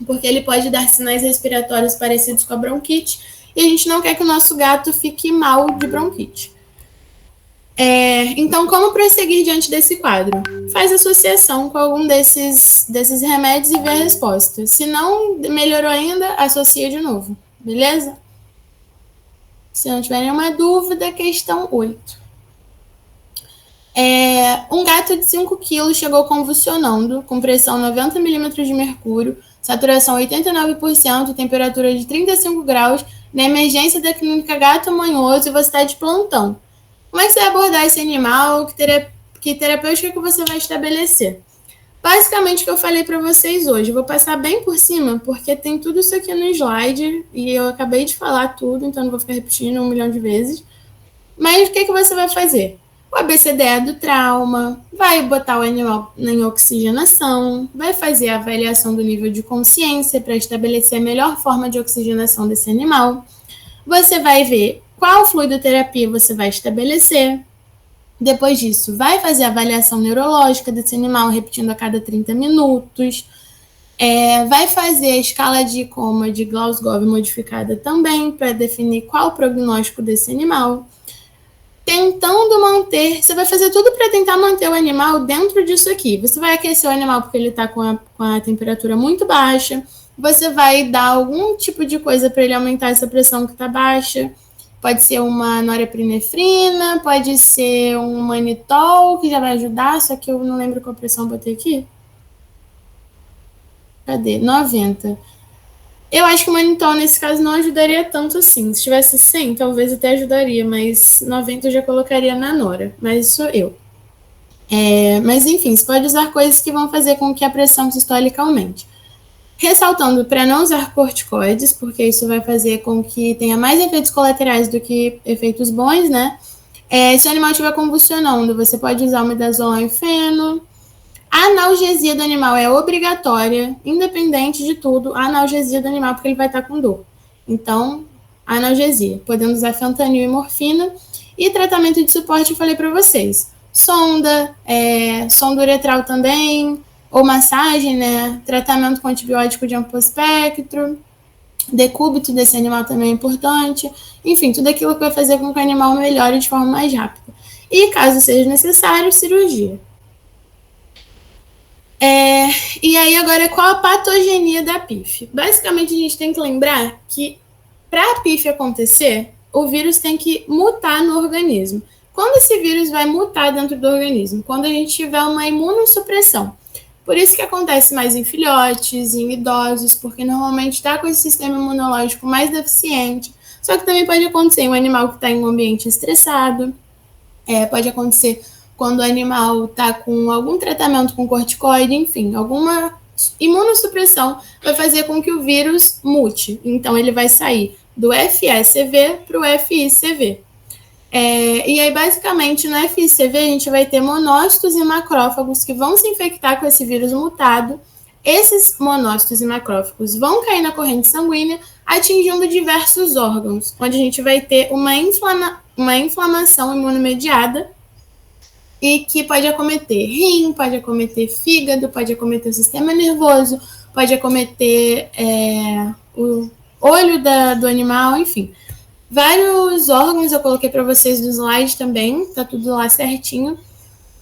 A: porque ele pode dar sinais respiratórios parecidos com a bronquite, e a gente não quer que o nosso gato fique mal de bronquite. Então, como prosseguir diante desse quadro? Faz associação com algum desses remédios e vê a resposta. Se não melhorou ainda, associa de novo, beleza? Se não tiver nenhuma dúvida, questão 8. Um gato de 5 quilos chegou convulsionando, com pressão 90 milímetros de mercúrio, saturação 89%, temperatura de 35 graus, na emergência da clínica Gato Manhoso e você está de plantão. Como é que você vai abordar esse animal? Que terapêutica que você vai estabelecer? Basicamente o que eu falei para vocês hoje, eu vou passar bem por cima, porque tem tudo isso aqui no slide, e eu acabei de falar tudo, então não vou ficar repetindo 1 milhão de vezes. Mas o que você vai fazer? O ABCDE do trauma, vai botar o animal em oxigenação, vai fazer a avaliação do nível de consciência para estabelecer a melhor forma de oxigenação desse animal. Você vai ver qual fluidoterapia você vai estabelecer. Depois disso, vai fazer a avaliação neurológica desse animal, repetindo a cada 30 minutos. Vai fazer a escala de coma de Glasgow modificada também, para definir qual o prognóstico desse animal. Tentando manter, você vai fazer tudo para tentar manter o animal dentro disso aqui. Você vai aquecer o animal porque ele está com a temperatura muito baixa. Você vai dar algum tipo de coisa para ele aumentar essa pressão que está baixa. Pode ser uma norepinefrina, pode ser um manitol, que já vai ajudar, só que eu não lembro qual pressão eu botei aqui. Cadê? 90. Eu acho que o manitol, nesse caso, não ajudaria tanto assim. Se tivesse 100, talvez até ajudaria, mas 90 eu já colocaria na nora, mas sou eu. Mas, enfim, você pode usar coisas que vão fazer com que a pressão sistólica aumente. Ressaltando para não usar corticoides, porque isso vai fazer com que tenha mais efeitos colaterais do que efeitos bons, né? Se o animal estiver convulsionando, você pode usar o midazolam e feno. A analgesia do animal é obrigatória, independente de tudo, a analgesia do animal, porque ele vai estar com dor. Então, analgesia. Podendo usar fentanil e morfina. E tratamento de suporte, eu falei para vocês. Sonda uretral também, ou massagem, né? Tratamento com antibiótico de amplo espectro, decúbito desse animal também é importante. Enfim, tudo aquilo que vai fazer com que o animal melhore de forma mais rápida. E, caso seja necessário, cirurgia. E aí, agora, qual a patogenia da PIF? Basicamente, a gente tem que lembrar que, para a PIF acontecer, o vírus tem que mutar no organismo. Quando esse vírus vai mutar dentro do organismo? Quando a gente tiver uma imunossupressão. Por isso que acontece mais em filhotes, em idosos, porque normalmente está com esse sistema imunológico mais deficiente. Só que também pode acontecer em um animal que está em um ambiente estressado. Pode acontecer quando o animal está com algum tratamento com corticoide, enfim, alguma imunossupressão vai fazer com que o vírus mute. Então, ele vai sair do FECV para o FICV. E aí, basicamente, no FICV, a gente vai ter monócitos e macrófagos que vão se infectar com esse vírus mutado. Esses monócitos e macrófagos vão cair na corrente sanguínea, atingindo diversos órgãos, onde a gente vai ter uma inflamação imunomediada e que pode acometer rim, pode acometer fígado, pode acometer o sistema nervoso, pode acometer o olho do animal, enfim. Vários órgãos eu coloquei para vocês no slide também, tá tudo lá certinho.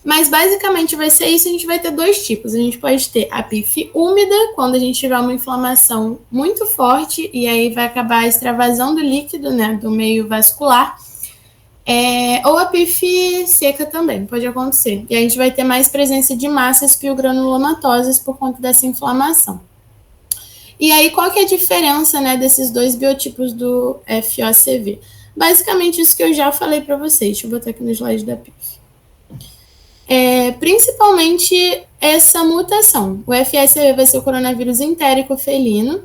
A: Mas basicamente vai ser isso, a gente vai ter dois tipos. A gente pode ter a PIF úmida, quando a gente tiver uma inflamação muito forte, e aí vai acabar extravasando líquido, né, do meio vascular. Ou a PIF seca também, pode acontecer. E a gente vai ter mais presença de massas piogranulomatosas por conta dessa inflamação. E aí, qual que é a diferença, né, desses dois biotipos do FOCV? Basicamente, isso que eu já falei para vocês. Deixa eu botar aqui no slide da PIF. Principalmente essa mutação. O FSCV vai ser o coronavírus entérico felino.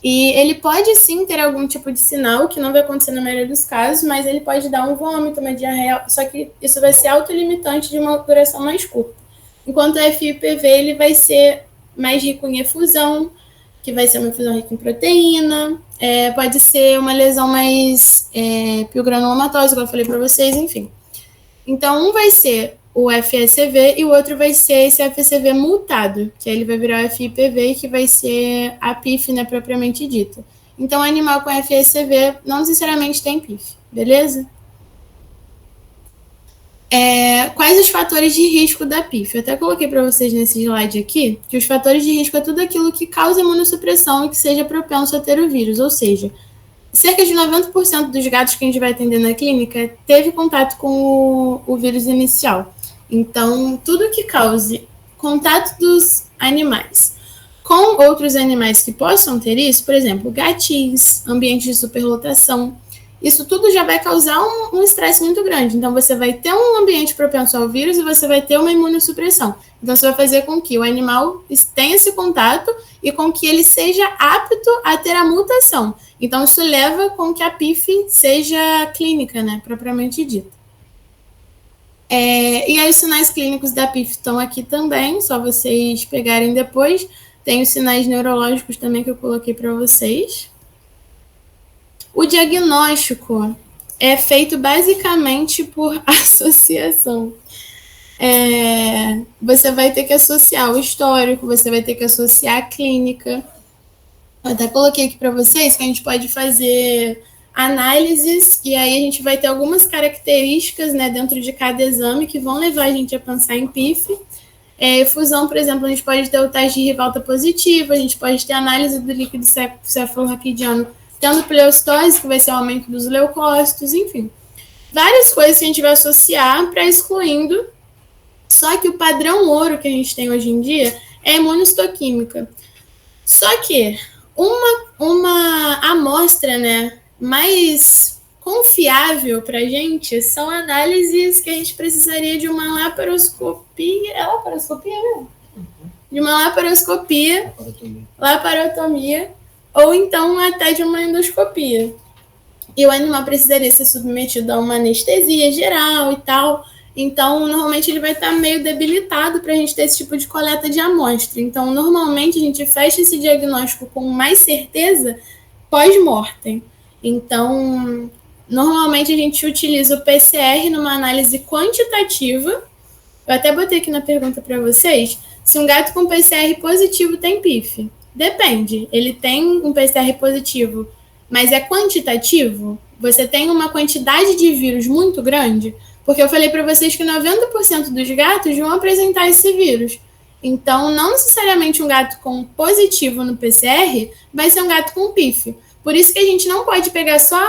A: E ele pode sim ter algum tipo de sinal, que não vai acontecer na maioria dos casos, mas ele pode dar um vômito, uma diarreia, só que isso vai ser autolimitante de uma duração mais curta. Enquanto o FIPV, ele vai ser mais rico em efusão, que vai ser uma efusão rica em proteína, pode ser uma lesão mais piogranulomatosa, como eu falei para vocês, enfim. Então, um vai ser o FSCV e o outro vai ser esse FSCV mutado, que aí ele vai virar o FIPV, que vai ser a PIF, né, propriamente dita. Então, animal com FSCV não necessariamente tem PIF, beleza? Quais os fatores de risco da PIF? Eu até coloquei para vocês nesse slide aqui, que os fatores de risco é tudo aquilo que causa imunossupressão e que seja propenso a ter o vírus, ou seja, cerca de 90% dos gatos que a gente vai atender na clínica teve contato com o vírus inicial. Então, tudo que cause contato dos animais com outros animais que possam ter isso, por exemplo, gatis, ambiente de superlotação, isso tudo já vai causar um estresse muito grande. Então, você vai ter um ambiente propenso ao vírus e você vai ter uma imunossupressão. Então, você vai fazer com que o animal tenha esse contato e com que ele seja apto a ter a mutação. Então, isso leva com que a PIF seja clínica, né, propriamente dita. E aí, os sinais clínicos da PIF estão aqui também, só vocês pegarem depois. Tem os sinais neurológicos também que eu coloquei para vocês. O diagnóstico é feito basicamente por associação. Você vai ter que associar o histórico, você vai ter que associar a clínica. Eu até coloquei aqui para vocês que a gente pode fazer análises e aí a gente vai ter algumas características, né, dentro de cada exame que vão levar a gente a pensar em PIF. Fusão, por exemplo, a gente pode ter o teste de Rivalta positivo, a gente pode ter análise do líquido cefalorraquidiano tendo pleocitose, que vai ser o aumento dos leucócitos, enfim. Várias coisas que a gente vai associar para excluindo, só que o padrão ouro que a gente tem hoje em dia é imunohistoquímica. Só que uma amostra, né, mais confiável para a gente são análises que a gente precisaria de uma laparoscopia. É laparoscopia mesmo? De uma laparotomia, ou então até de uma endoscopia. E o animal precisaria ser submetido a uma anestesia geral e tal. Então, normalmente ele vai estar meio debilitado para a gente ter esse tipo de coleta de amostra. Então, normalmente a gente fecha esse diagnóstico com mais certeza pós-mortem. Então, normalmente a gente utiliza o PCR numa análise quantitativa. Eu até botei aqui na pergunta para vocês, se um gato com PCR positivo tem PIF. Depende, ele tem um PCR positivo, mas é quantitativo? Você tem uma quantidade de vírus muito grande? Porque eu falei para vocês que 90% dos gatos vão apresentar esse vírus. Então, não necessariamente um gato com positivo no PCR vai ser um gato com PIF. Por isso que a gente não pode pegar só,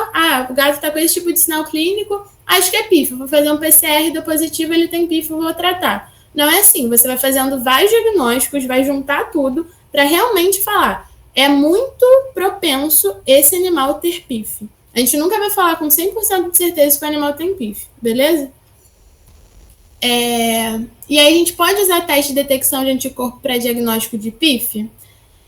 A: o gato está com esse tipo de sinal clínico, acho que é PIF, vou fazer um PCR, deu positivo, ele tem PIF, vou tratar. Não é assim, você vai fazendo vários diagnósticos, vai juntar tudo para realmente falar, é muito propenso esse animal ter PIF. A gente nunca vai falar com 100% de certeza que o animal tem PIF, beleza? E aí a gente pode usar teste de detecção de anticorpo para diagnóstico de PIF?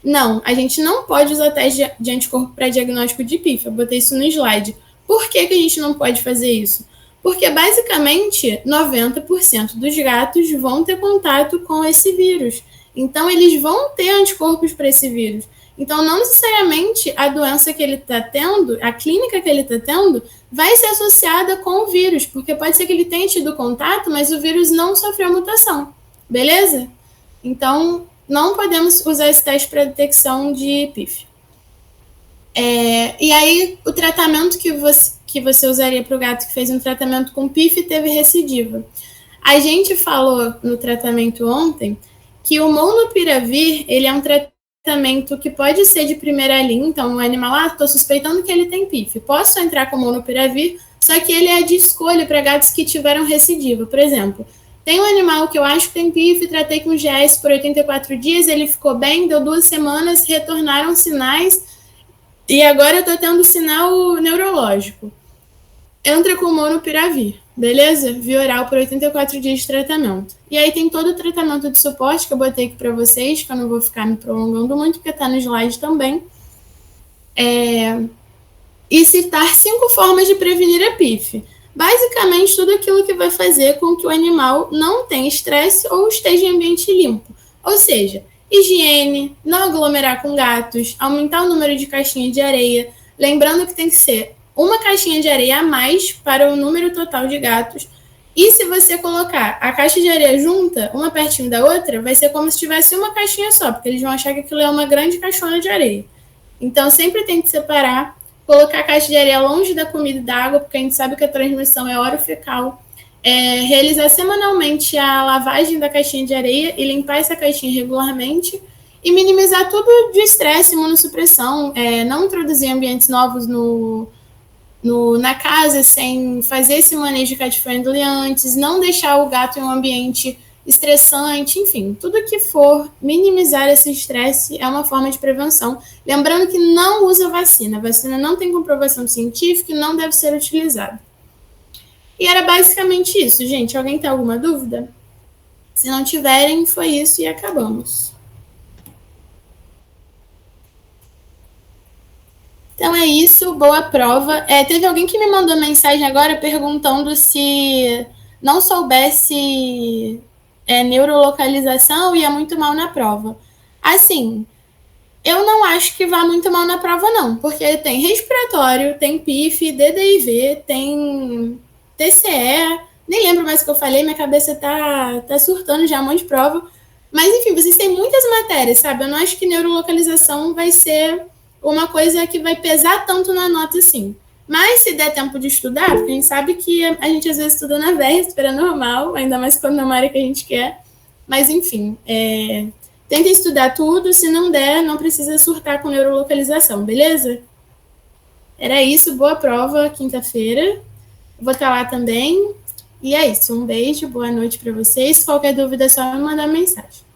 A: Não, a gente não pode usar teste de anticorpo para diagnóstico de PIF, eu botei isso no slide. Por que a gente não pode fazer isso? Porque, basicamente, 90% dos gatos vão ter contato com esse vírus. Então, eles vão ter anticorpos para esse vírus. Então, não necessariamente a doença que ele está tendo, a clínica que ele está tendo, vai ser associada com o vírus, porque pode ser que ele tenha tido contato, mas o vírus não sofreu mutação. Beleza? Então, não podemos usar esse teste para detecção de PIF. E aí, o tratamento que você usaria para o gato que fez um tratamento com PIF e teve recidiva. A gente falou no tratamento ontem que o molnupiravir, ele é um tratamento que pode ser de primeira linha, então o animal, estou suspeitando que ele tem PIF, posso entrar com molnupiravir, só que ele é de escolha para gatos que tiveram recidiva. Por exemplo, tem um animal que eu acho que tem PIF, tratei com GS por 84 dias, ele ficou bem, deu 2 semanas, retornaram sinais, e agora eu estou tendo sinal neurológico. Entra com molnupiravir, beleza? Via oral por 84 dias de tratamento. E aí tem todo o tratamento de suporte que eu botei aqui para vocês, que eu não vou ficar me prolongando muito, porque está no slide também. E citar 5 formas de prevenir a PIF. Basicamente, tudo aquilo que vai fazer com que o animal não tenha estresse ou esteja em ambiente limpo. Ou seja, higiene, não aglomerar com gatos, aumentar o número de caixinhas de areia. Lembrando que tem que ser uma caixinha de areia a mais para o número total de gatos. E se você colocar a caixa de areia junta, uma pertinho da outra, vai ser como se tivesse uma caixinha só, porque eles vão achar que aquilo é uma grande caixona de areia. Então, sempre tem que separar, colocar a caixa de areia longe da comida e da água, porque a gente sabe que a transmissão é orofecal. Realizar semanalmente a lavagem da caixinha de areia e limpar essa caixinha regularmente e minimizar tudo de estresse, imunossupressão, não introduzir ambientes novos na casa sem fazer esse manejo cat-friendly antes, não deixar o gato em um ambiente estressante, enfim, tudo que for minimizar esse estresse é uma forma de prevenção. Lembrando que não usa vacina. A vacina não tem comprovação científica e não deve ser utilizada. E era basicamente isso, gente. Alguém tem alguma dúvida? Se não tiverem, foi isso e acabamos. Então é isso, boa prova. Teve alguém que me mandou mensagem agora perguntando se não soubesse neurolocalização ia muito mal na prova. Assim, eu não acho que vá muito mal na prova, não, porque tem respiratório, tem PIF, DDIV, tem TCE, nem lembro mais o que eu falei, minha cabeça tá surtando já, um monte de prova. Mas, enfim, vocês têm muitas matérias, sabe? Eu não acho que neurolocalização vai ser uma coisa que vai pesar tanto na nota assim. Mas se der tempo de estudar, porque a gente sabe que a gente às vezes estuda na véspera, normal, ainda mais quando é uma área que a gente quer. Mas, enfim, tenta estudar tudo, se não der, não precisa surtar com neurolocalização, beleza? Era isso, boa prova, quinta-feira. Vou estar lá também. E é isso, um beijo, boa noite para vocês. Qualquer dúvida é só me mandar mensagem.